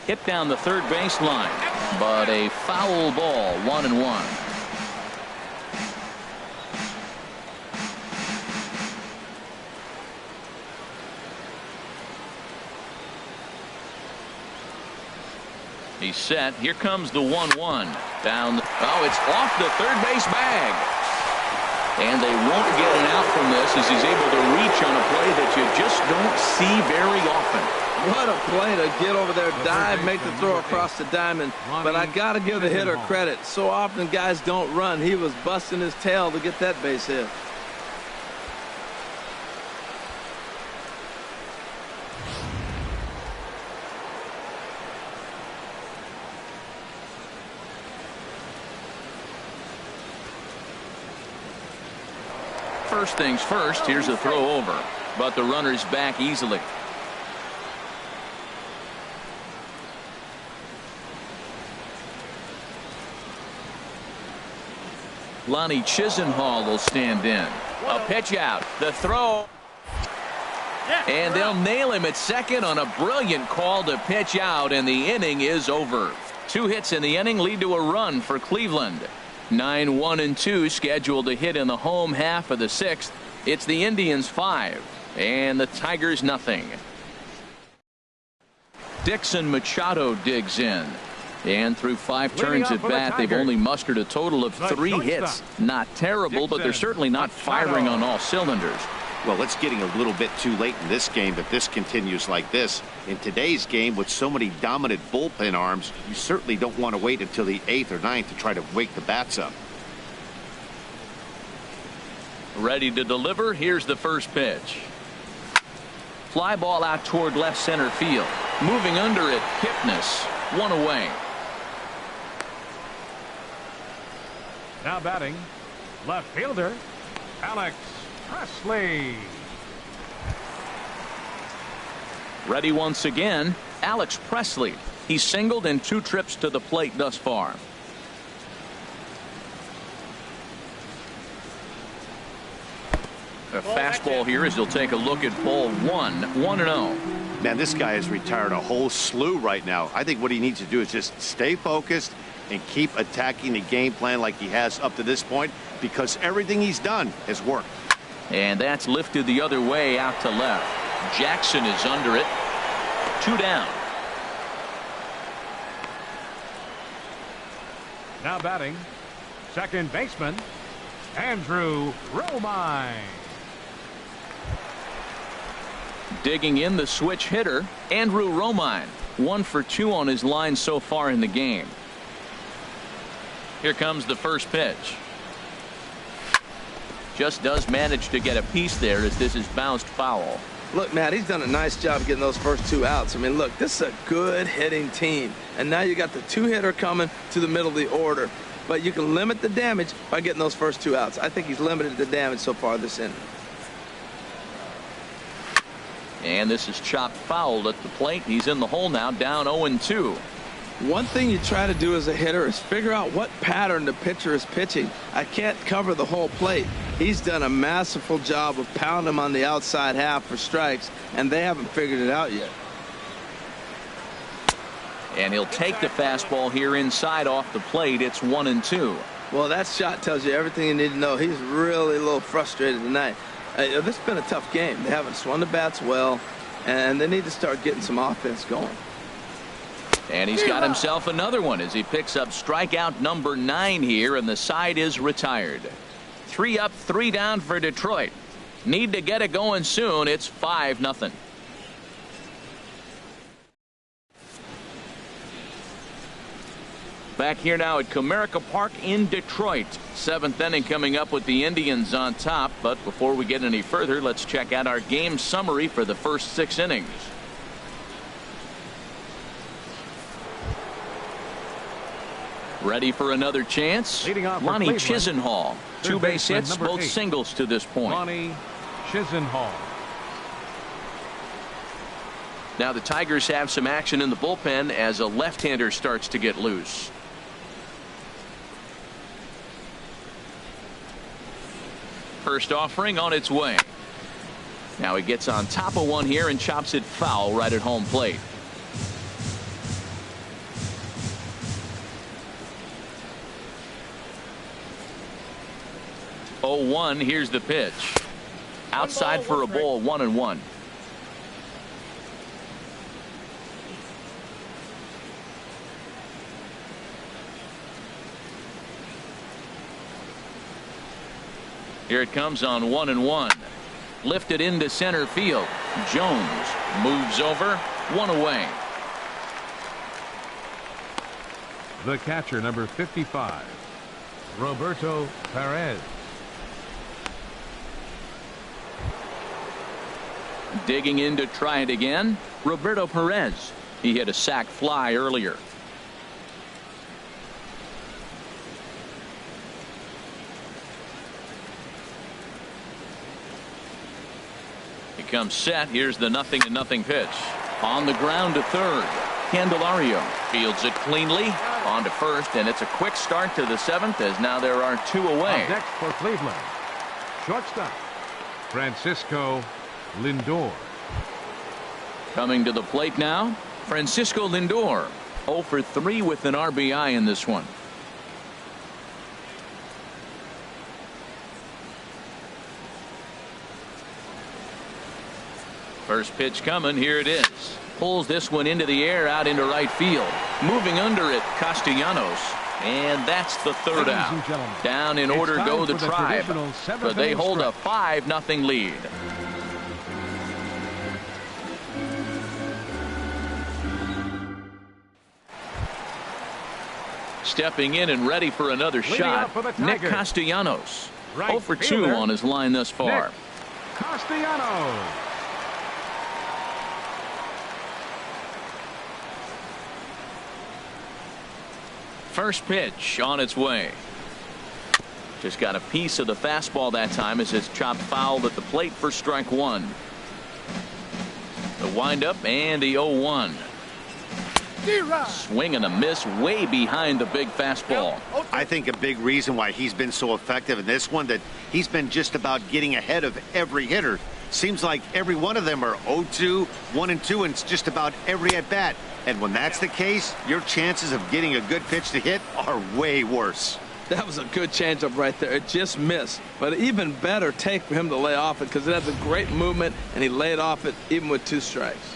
[SPEAKER 1] Hit down the third baseline, but a foul ball, 1-1. He's set. Here comes the 1-1. Down. Oh, it's off the third base bag. And they won't get an out from this as he's able to reach on a play that you just don't see very often.
[SPEAKER 2] What a play to get over there, dive, make the throw across the diamond. But I got to give the hitter credit. So often guys don't run. He was busting his tail to get that base hit.
[SPEAKER 1] First things first, here's a throw over, but the runner's back easily. Lonnie Chisenhall will stand in. A pitch out, the throw, and they'll nail him at second on a brilliant call to pitch out, and the inning is over. 2 hits in the inning lead to a run for Cleveland. 9-1-2 scheduled to hit in the home half of the 6th. It's the Indians 5 and the Tigers nothing. Dixon Machado digs in, and through 5 turns at bat they've only mustered a total of 3 hits. Not terrible, but they're certainly not firing on all cylinders.
[SPEAKER 4] Well, it's getting a little bit too late in this game if this continues like this. In today's game, with so many dominant bullpen arms, you certainly don't want to wait until the 8th or 9th to try to wake the bats up.
[SPEAKER 1] Ready to deliver. Here's the first pitch. Fly ball out toward left center field. Moving under it, Kipnis. 1 away.
[SPEAKER 3] Now batting, left fielder, Alex Presley.
[SPEAKER 1] Ready once again, Alex Presley. He's singled in 2 trips to the plate thus far. A fastball here as he'll take a look at ball 1. 1-0.
[SPEAKER 4] Man, this guy has retired a whole slew right now. I think what he needs to do is just stay focused and keep attacking the game plan like he has up to this point, because everything he's done has worked.
[SPEAKER 1] And that's lifted the other way out to left. Jackson is under it. 2 down.
[SPEAKER 3] Now batting, second baseman, Andrew Romine.
[SPEAKER 1] Digging in the switch hitter, Andrew Romine. 1 for 2 on his line so far in the game. Here comes the first pitch. Just does manage to get a piece there as this is bounced foul.
[SPEAKER 2] Look, Matt, he's done a nice job getting those first 2 outs. I mean, look, this is a good hitting team. And now you got the 2-hitter coming to the middle of the order. But you can limit the damage by getting those first 2 outs. I think he's limited the damage so far this inning.
[SPEAKER 1] And this is chopped foul at the plate. He's in the hole now, down 0-2.
[SPEAKER 2] One thing you try to do as a hitter is figure out what pattern the pitcher is pitching. I can't cover the whole plate. He's done a masterful job of pounding him on the outside half for strikes, and they haven't figured it out yet.
[SPEAKER 1] And he'll take the fastball here inside off the plate. It's 1-2.
[SPEAKER 2] Well, that shot tells you everything you need to know. He's really a little frustrated tonight. This has been a tough game. They haven't swung the bats well, and they need to start getting some offense going.
[SPEAKER 1] And he's got himself another one as he picks up strikeout number 9 here, and the side is retired. 3 up, 3 down for Detroit. Need to get it going soon. It's 5-0. Back here now at Comerica Park in Detroit. 7th inning coming up with the Indians on top. But before we get any further, let's check out our game summary for the first 6 innings. Ready for another chance? Lonnie Chisenhall. 2 base hits, both singles to this point.
[SPEAKER 3] Lonnie Chisenhall.
[SPEAKER 1] Now the Tigers have some action in the bullpen as a left-hander starts to get loose. First offering on its way. Now he gets on top of one here and chops it foul right at home plate. Oh, 1. Here's the pitch. Outside for a ball, 1-1. Here it comes on 1-1. Lifted into center field. Jones moves over. 1 away.
[SPEAKER 3] The catcher, number 55, Roberto Perez.
[SPEAKER 1] Digging in to try it again. Roberto Perez. He hit a sac fly earlier. He comes set. Here's the 0-0 pitch. On the ground to third. Candelario fields it cleanly. On to first, and it's a quick start to the 7th as now there are 2 away.
[SPEAKER 3] Up next for Cleveland, shortstop Francisco Lindor.
[SPEAKER 1] Coming to the plate now, Francisco Lindor. 0 for 3 with an RBI in this one. First pitch coming. Here it is. Pulls this one into the air out into right field. Moving under it, Castellanos. And that's the 3rd out. Down in order go the Tribe. But they hold a 5-0 lead. Stepping in and ready for another shot, Nick Castellanos. 0 for 2 on his line thus far.
[SPEAKER 3] Castellanos.
[SPEAKER 1] First pitch on its way. Just got a piece of the fastball that time as it's chopped foul at the plate for strike 1. The windup and the 0-1. Swing and a miss way behind the big fastball.
[SPEAKER 4] I think a big reason why he's been so effective in this one that he's been just about getting ahead of every hitter. Seems like every one of them are 0-2, 1-2, and it's just about every at bat. And when that's the case, your chances of getting a good pitch to hit are way worse.
[SPEAKER 2] That was a good changeup right there. It just missed. But an even better take for him to lay off it because it has a great movement, and he laid off it even with 2 strikes.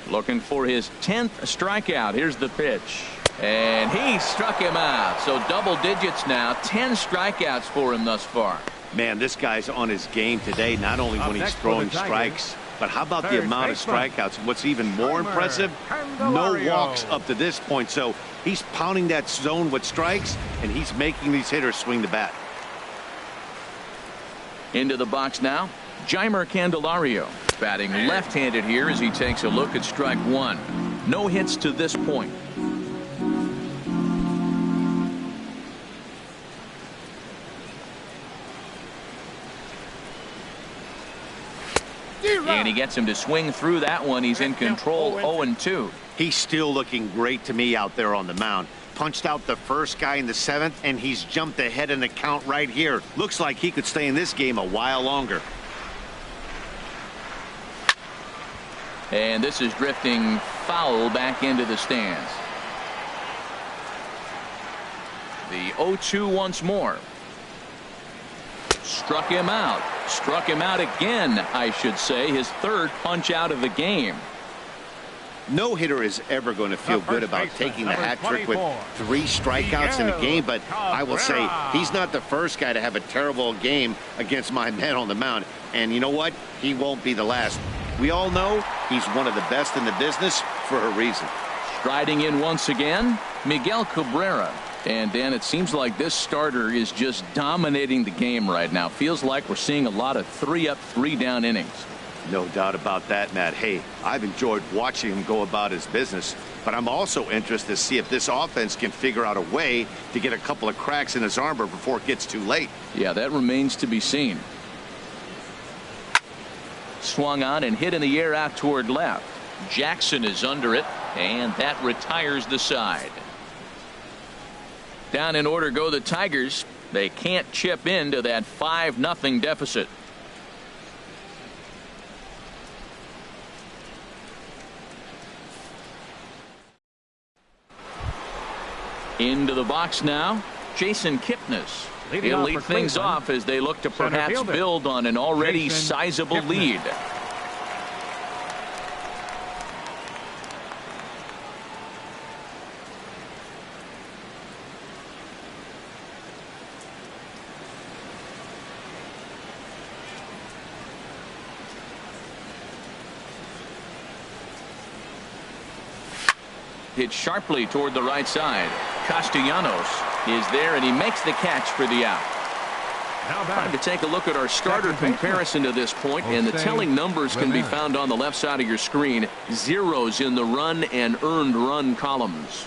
[SPEAKER 1] Looking for his 10th strikeout. Here's the pitch. And he struck him out. So double digits now. 10 strikeouts for him thus far.
[SPEAKER 4] Man, this guy's on his game today, not only when he's throwing strikes, but how about the amount of strikeouts? What's even more impressive, no walks up to this point. So he's pounding that zone with strikes, and he's making these hitters swing the bat.
[SPEAKER 1] Into the box now, Jeimer Candelario. Batting left-handed here as he takes a look at strike 1. No hits to this point. And he gets him to swing through that one. He's in control, 0-2.
[SPEAKER 4] He's still looking great to me out there on the mound. Punched out the first guy in the 7th, and he's jumped ahead in the count right here. Looks like he could stay in this game a while longer.
[SPEAKER 1] And this is drifting foul back into the stands. The 0-2 once more. Struck him out. Struck him out again, I should say. His 3rd punch out of the game.
[SPEAKER 4] No hitter is ever going to feel good about taking the hat trick with 3 strikeouts in a game, but I will say he's not the first guy to have a terrible game against my man on the mound. And you know what? He won't be the last. We all know he's one of the best in the business for a reason.
[SPEAKER 1] Striding in once again, Miguel Cabrera. And Dan, it seems like this starter is just dominating the game right now. Feels like we're seeing a lot of 3-up, 3-down innings.
[SPEAKER 4] No doubt about that, Matt. Hey, I've enjoyed watching him go about his business, but I'm also interested to see if this offense can figure out a way to get a couple of cracks in his armor before it gets too late.
[SPEAKER 1] Yeah, that remains to be seen. Swung on and hit in the air out toward left. Jackson is under it, and that retires the side. Down in order go the Tigers. They can't chip into that 5-0 deficit. Into the box now, Jason Kipnis. He'll lead things off as they look to perhaps build on an already sizable lead. Hit sharply toward the right side. Castellanos is there, and he makes the catch for the out. Time to take a look at our starter comparison to this point, and the telling numbers can be found on the left side of your screen. Zeros in the run and earned run columns.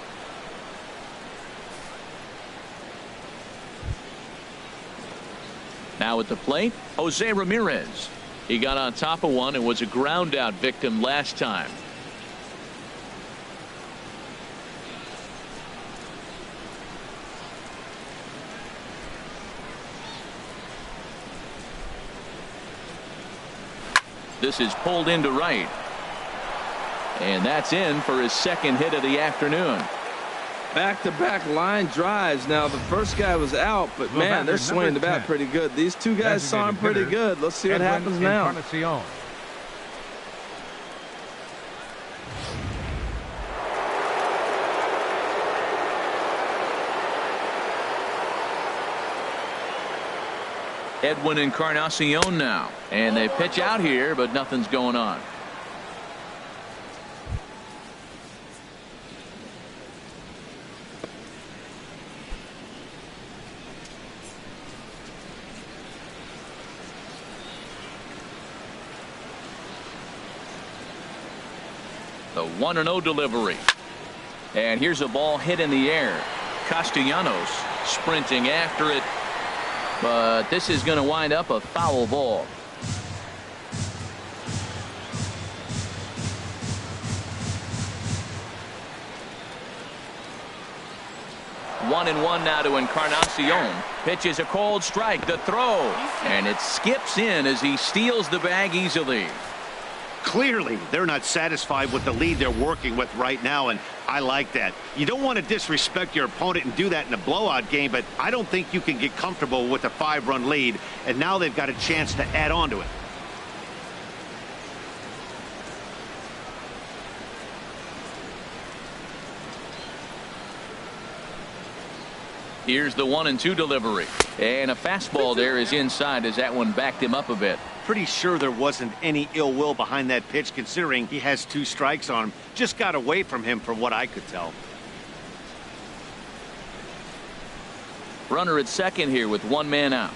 [SPEAKER 1] Now at the plate, Jose Ramirez. He got on top of one and was a ground out victim last time. This is pulled into right. And that's in for his second hit of the afternoon.
[SPEAKER 2] Back-to-back line drives. Now, the first guy was out, but man, they're swinging the bat pretty good. These two guys saw him pretty good. Let's see what happens now.
[SPEAKER 1] Edwin Encarnacion now, and they pitch out here, but nothing's going on. The 1-0 delivery, and here's a ball hit in the air. Castellanos sprinting after it. But this is going to wind up a foul ball. One and one now to Encarnacion. Pitches a cold strike. The throw. And it skips in as he steals the bag easily.
[SPEAKER 4] Clearly, they're not satisfied with the lead they're working with right now, and I like that. You don't want to disrespect your opponent and do that in a blowout game, but I don't think you can get comfortable with a 5-run lead, and now they've got a chance to add on to it.
[SPEAKER 1] Here's the 1-2 delivery, and a fastball there is inside as that one backed him up a bit.
[SPEAKER 4] Pretty sure there wasn't any ill will behind that pitch, considering he has 2 strikes on him. Just got away from him from what I could tell.
[SPEAKER 1] Runner at second here with 1 man out.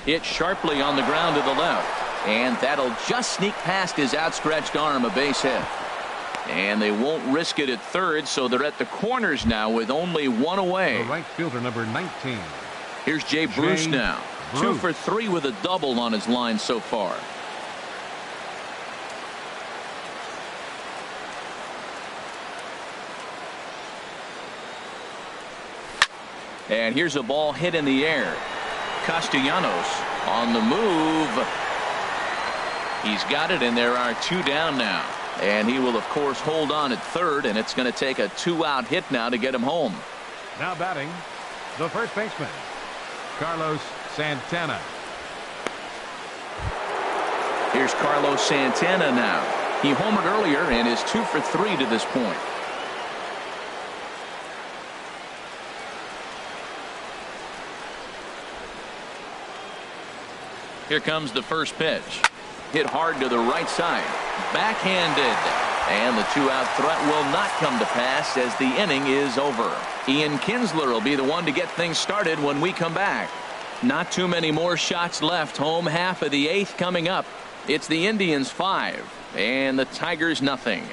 [SPEAKER 1] Hit sharply on the ground to the left, and that'll just sneak past his outstretched arm, a base hit. And they won't risk it at third, so they're at the corners now with only 1 away.
[SPEAKER 3] The right fielder, number 19.
[SPEAKER 1] Here's Jay Bruce now. 2 for 3 with a double on his line so far. And here's a ball hit in the air. Castellanos on the move. He's got it, and there are 2 down now. And he will, of course, hold on at third, and it's going to take a 2-out hit now to get him home.
[SPEAKER 3] Now batting, the first baseman, Carlos Santana.
[SPEAKER 1] Here's Carlos Santana now. He homered earlier and is 2 for 3 to this point. Here comes the first pitch. Hit hard to the right side. Backhanded. And the 2-out threat will not come to pass as the inning is over. Ian Kinsler will be the one to get things started when we come back. Not too many more shots left. Home half of the 8th coming up. It's the Indians 5 and the Tigers nothing.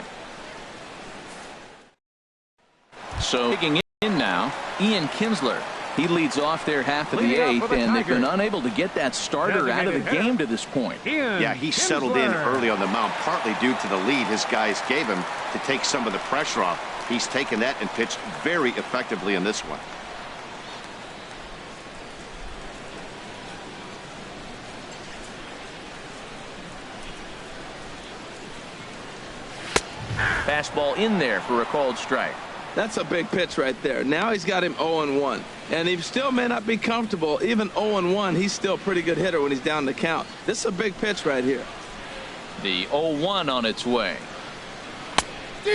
[SPEAKER 1] So kicking in now, Ian Kinsler. He leads off their half of the 8th, and they've been unable to get that starter out of the game to this point.
[SPEAKER 4] Yeah, he settled in early on the mound, partly due to the lead his guys gave him to take some of the pressure off. He's taken that and pitched very effectively in this one.
[SPEAKER 1] Fastball in there for a called strike.
[SPEAKER 2] That's a big pitch right there. Now he's got him 0-1. And he still may not be comfortable. Even 0-1, he's still a pretty good hitter when he's down the count. This is a big pitch right here.
[SPEAKER 1] The 0-1 on its way.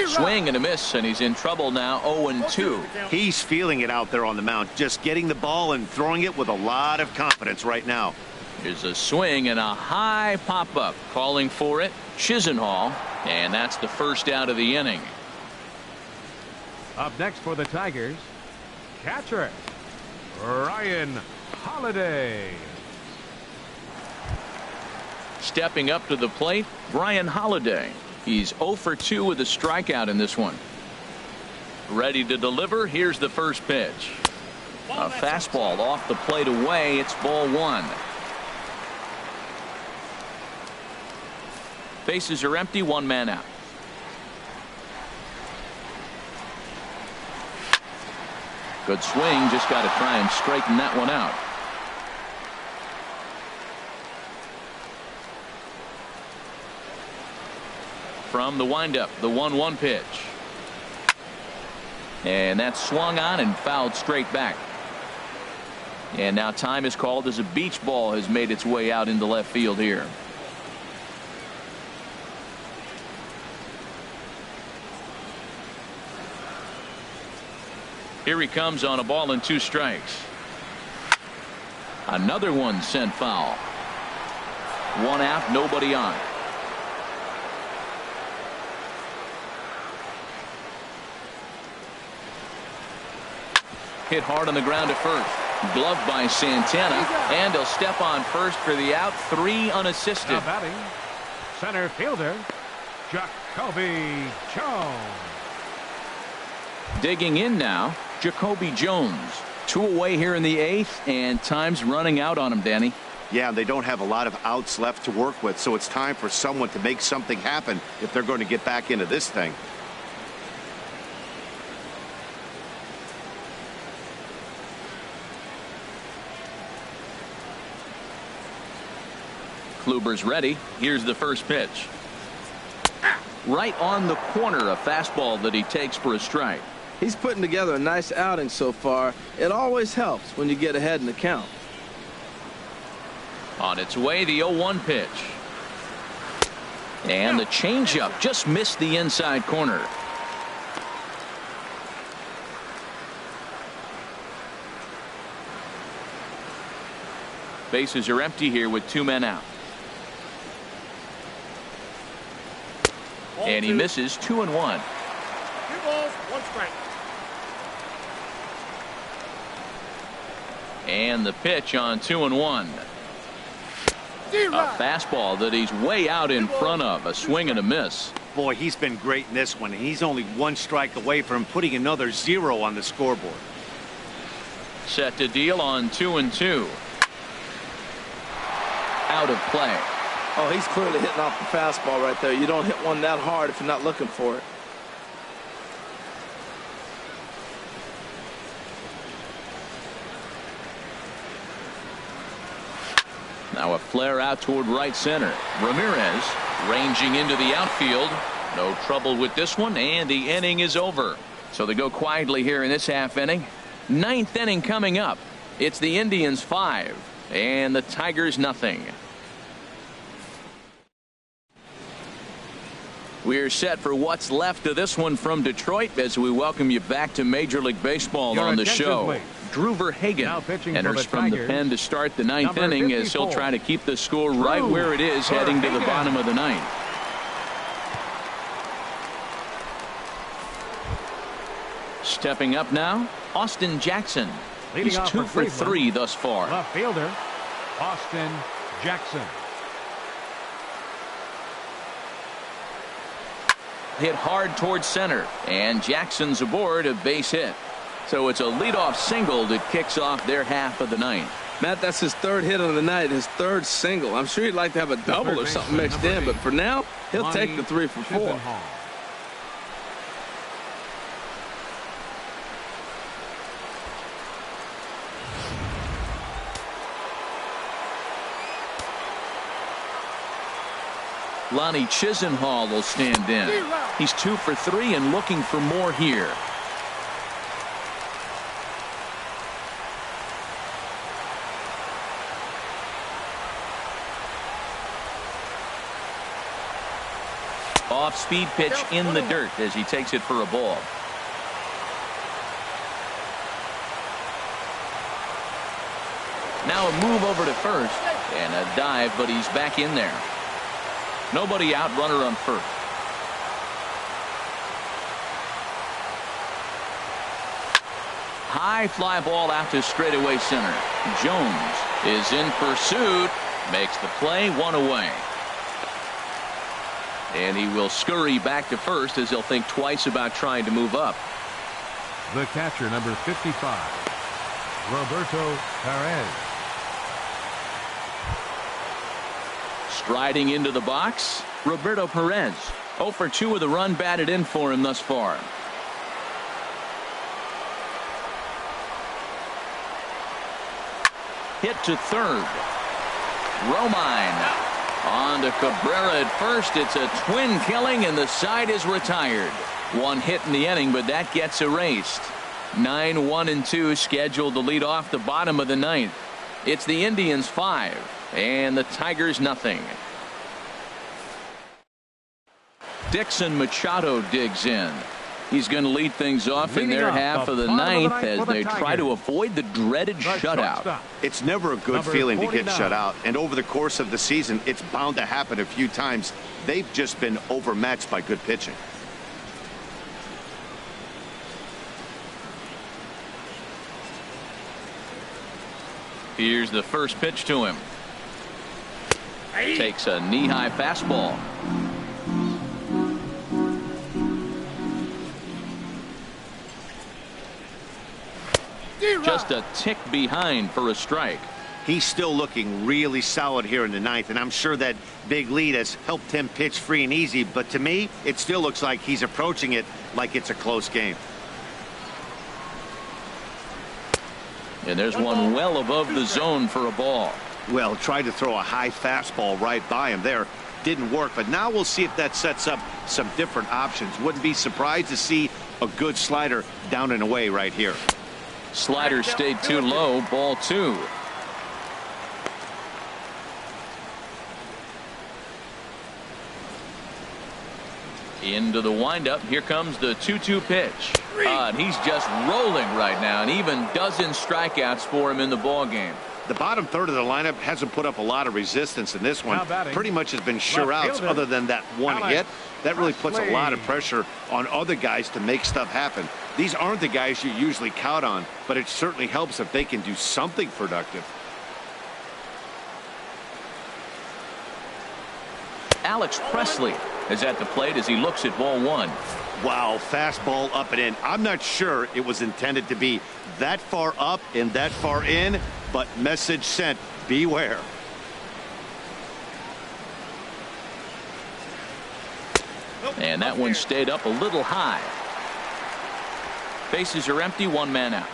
[SPEAKER 1] Swing and a miss, and he's in trouble now. 0-2.
[SPEAKER 4] He's feeling it out there on the mound, just getting the ball and throwing it with a lot of confidence right now.
[SPEAKER 1] Here's a swing and a high pop-up. Calling for it, Chisenhall. And that's the first out of the inning.
[SPEAKER 3] Up next for the Tigers, catcher Ryan Holiday.
[SPEAKER 1] Stepping up to the plate, Brian Holiday. He's 0 for 2 with a strikeout in this one. Ready to deliver. Here's the first pitch. A fastball off the plate away. It's ball 1. Bases are empty. 1 man out. Good swing. Just got to try and straighten that one out. From the windup, the 1-1 pitch. And that's swung on and fouled straight back. And now time is called as a beach ball has made its way out into left field here. Here he comes on a ball and 2 strikes. Another one sent foul. 1 out, nobody on. Hit hard on the ground at first. Gloved by Santana, and he'll step on first for the out. 3 unassisted.
[SPEAKER 3] Now batting, center fielder Jacoby Jones.
[SPEAKER 1] Digging in now, Jacoby Jones. 2 away here in the 8th, and time's running out on him, Danny.
[SPEAKER 4] Yeah, they don't have a lot of outs left to work with, so it's time for someone to make something happen if they're going to get back into this thing.
[SPEAKER 1] Kluber's ready. Here's the first pitch. Right on the corner, a fastball that he takes for a strike.
[SPEAKER 2] He's putting together a nice outing so far. It always helps when you get ahead in the count.
[SPEAKER 1] On its way, the 0-1 pitch. And the changeup just missed the inside corner. Bases are empty here with 2 men out. And he misses. 2-1.
[SPEAKER 5] 2 balls, 1 strike.
[SPEAKER 1] And the pitch on 2-1. A fastball that he's way out in front of. A swing and a miss.
[SPEAKER 4] Boy, he's been great in this one. He's only 1 strike away from putting another 0 on the scoreboard.
[SPEAKER 1] Set to deal on 2-2. Out of play.
[SPEAKER 2] Oh, he's clearly hitting off the fastball right there. You don't hit one that hard if you're not looking for it.
[SPEAKER 1] Now a flare out toward right center. Ramirez ranging into the outfield. No trouble with this one, and the inning is over. So they go quietly here in this half inning. 9th inning coming up. It's the Indians 5 and the Tigers nothing. We're set for what's left of this one from Detroit as we welcome you back to Major League Baseball on the show. Drew
[SPEAKER 3] Now
[SPEAKER 1] Verhagen
[SPEAKER 3] pitching for
[SPEAKER 1] enters
[SPEAKER 3] the
[SPEAKER 1] from the
[SPEAKER 3] Tigers,
[SPEAKER 1] pen to start the ninth
[SPEAKER 3] number
[SPEAKER 1] inning as he'll
[SPEAKER 3] 54.
[SPEAKER 1] try to keep the score right where it is heading to the
[SPEAKER 3] Verhagen.
[SPEAKER 1] bottom of the ninth. Stepping up now, Austin Jackson.
[SPEAKER 3] Leading
[SPEAKER 1] He's
[SPEAKER 3] off
[SPEAKER 1] 2 for
[SPEAKER 3] Cleveland,
[SPEAKER 1] 3 thus far.
[SPEAKER 3] left fielder Austin Jackson.
[SPEAKER 1] Hit hard towards center, and Jackson's aboard a base hit. So it's a leadoff single that kicks off their half of the ninth.
[SPEAKER 2] Matt, that's his third hit of the night, his third single. I'm sure he'd like to have a double or something mixed in, but for now, he'll take the 3 for 4.
[SPEAKER 3] Chisenhall.
[SPEAKER 1] Lonnie Chisenhall will stand in. He's 2 for 3 and looking for more here. Off-speed pitch in the dirt as he takes it for a ball. Now a move over to first and a dive, but he's back in there. Nobody out, runner on first. High fly ball out to straightaway center. Jones is in pursuit, makes the play, 1 away. And he will scurry back to first as he'll think twice about trying to move up.
[SPEAKER 3] The catcher, number 55, Roberto Perez.
[SPEAKER 1] Striding into the box, Roberto Perez. 0 for 2 with a run batted in for him thus far. Hit to third. Romine on to Cabrera at first. It's a twin killing and the side is retired. 1 hit in the inning, but that gets erased. 9-1-2 scheduled to lead off the bottom of the ninth. It's the Indians 5 and the Tigers nothing. Dixon Machado digs in. He's going to lead things off in their half of the ninth as they try to avoid the dreaded shutout.
[SPEAKER 4] It's never a good feeling to get shut out, and over the course of the season, it's bound to happen a few times. They've just been overmatched by good pitching.
[SPEAKER 1] Here's the first pitch to him. Takes a knee-high fastball. Just a tick behind for a strike.
[SPEAKER 4] He's still looking really solid here in the ninth, and I'm sure that big lead has helped him pitch free and easy, but to me, it still looks like he's approaching it like it's a close game.
[SPEAKER 1] And there's one well above the zone for a ball.
[SPEAKER 4] Well, tried to throw a high fastball right by him there. Didn't work, but now we'll see if that sets up some different options. Wouldn't be surprised to see a good slider down and away right here.
[SPEAKER 1] Slider stayed too low, ball 2. Into the windup. Here comes the 2-2 pitch. And he's just rolling right now, and even dozen strikeouts for him in the ball game.
[SPEAKER 4] The bottom third of the lineup hasn't put up a lot of resistance in this one. Pretty much has been sure outs other than that one hit. That really puts a lot of pressure on other guys to make stuff happen. These aren't the guys you usually count on, but it certainly helps if they can do something productive.
[SPEAKER 1] Alex Presley is at the plate as he looks at ball 1.
[SPEAKER 4] Wow, fastball up and in. I'm not sure it was intended to be that far up and that far in, but message sent, beware.
[SPEAKER 1] And that one stayed up a little high. Bases are empty, 1 man out.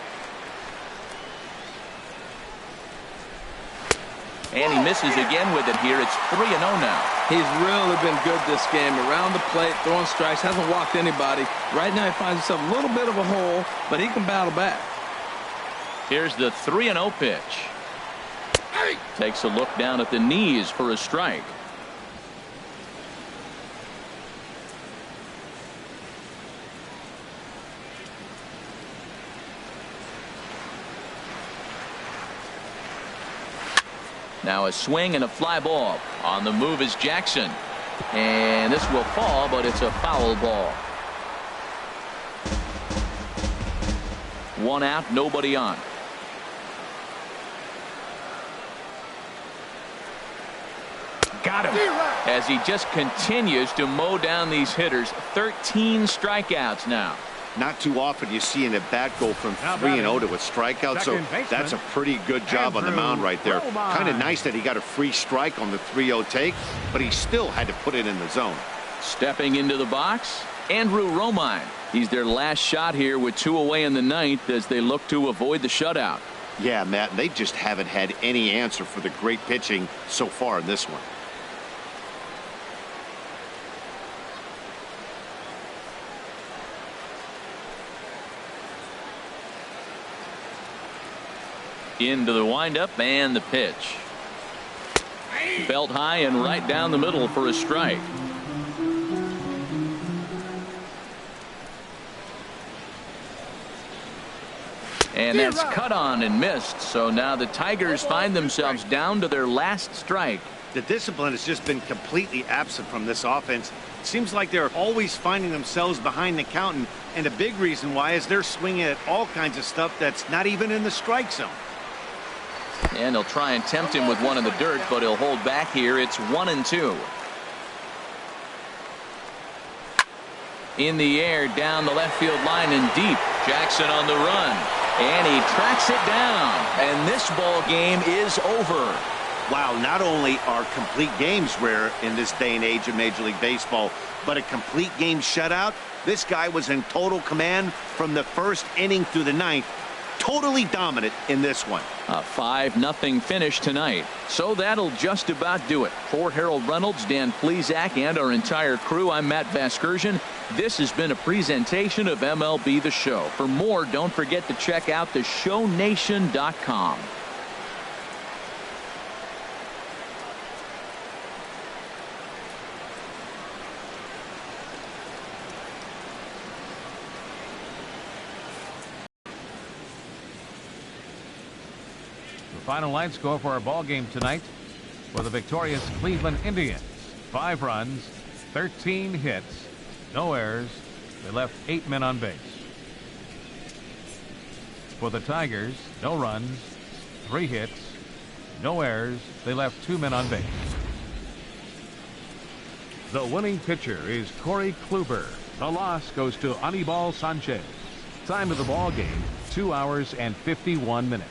[SPEAKER 1] And he misses again with it here. It's 3-0 now.
[SPEAKER 2] He's really been good this game. Around the plate, throwing strikes, hasn't walked anybody. Right now he finds himself a little bit of a hole, but he can battle back.
[SPEAKER 1] Here's the 3-0 pitch. Takes a look down at the knees for a strike. Now a swing and a fly ball. On the move is Jackson. And this will fall, but it's a foul ball. 1 out, nobody on. Got him. As he just continues to mow down these hitters. 13 strikeouts now.
[SPEAKER 4] Not too often you see an at-bat go from 3-0 to a strikeout, so that's a pretty good job on the mound right there. Kind of nice that he got a free strike on the 3-0 take, but he still had to put it in the zone.
[SPEAKER 1] Stepping into the box, Andrew Romine. He's their last shot here with 2 away in the 9th as they look to avoid the shutout.
[SPEAKER 4] Yeah, Matt, they just haven't had any answer for the great pitching so far in this one.
[SPEAKER 1] Into the windup and the pitch. Belt high and right down the middle for a strike. And that's cut on and missed. So now the Tigers find themselves down to their last strike.
[SPEAKER 4] The discipline has just been completely absent from this offense. It seems like they're always finding themselves behind the count, and a big reason why is they're swinging at all kinds of stuff that's not even in the strike zone.
[SPEAKER 1] And they'll try and tempt him with one in the dirt, but he'll hold back here. It's 1-2. In the air, down the left field line and deep. Jackson on the run. And he tracks it down. And this ball game is over.
[SPEAKER 4] Wow, not only are complete games rare in this day and age of Major League Baseball, but a complete game shutout. This guy was in total command from the first inning through the 9th. Totally dominant in this one.
[SPEAKER 1] A 5-0 finish tonight. So that'll just about do it. For Harold Reynolds, Dan Plesac, and our entire crew, I'm Matt Vasgersian. This has been a presentation of MLB The Show. For more, don't forget to check out theshownation.com.
[SPEAKER 3] Final line score for our ball game tonight for the victorious Cleveland Indians. 5 runs, 13 hits, no errors. They left 8 men on base. For the Tigers, no runs, 3 hits, no errors. They left 2 men on base. The winning pitcher is Corey Kluber. The loss goes to Anibal Sanchez. Time of the ball game, 2 hours and 51 minutes.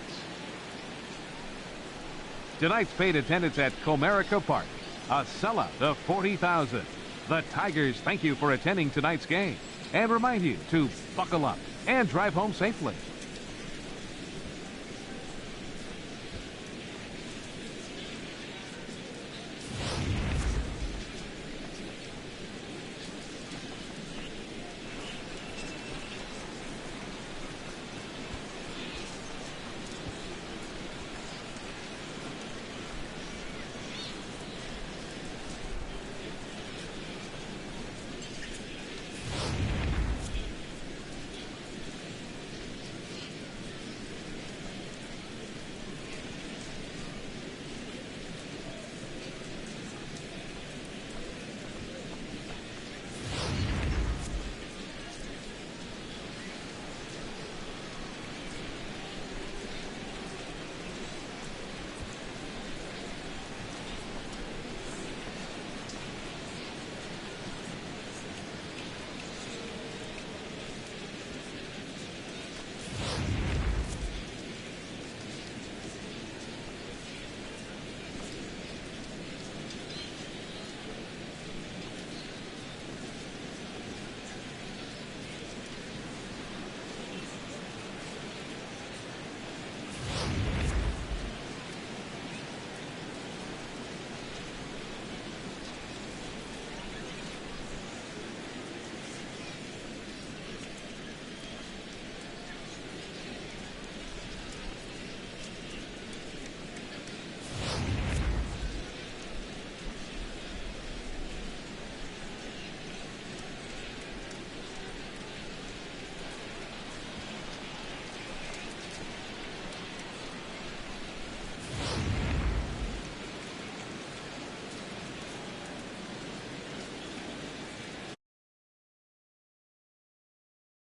[SPEAKER 3] Tonight's paid attendance at Comerica Park, a sellout of 40,000. The Tigers thank you for attending tonight's game and remind you to buckle up and drive home safely.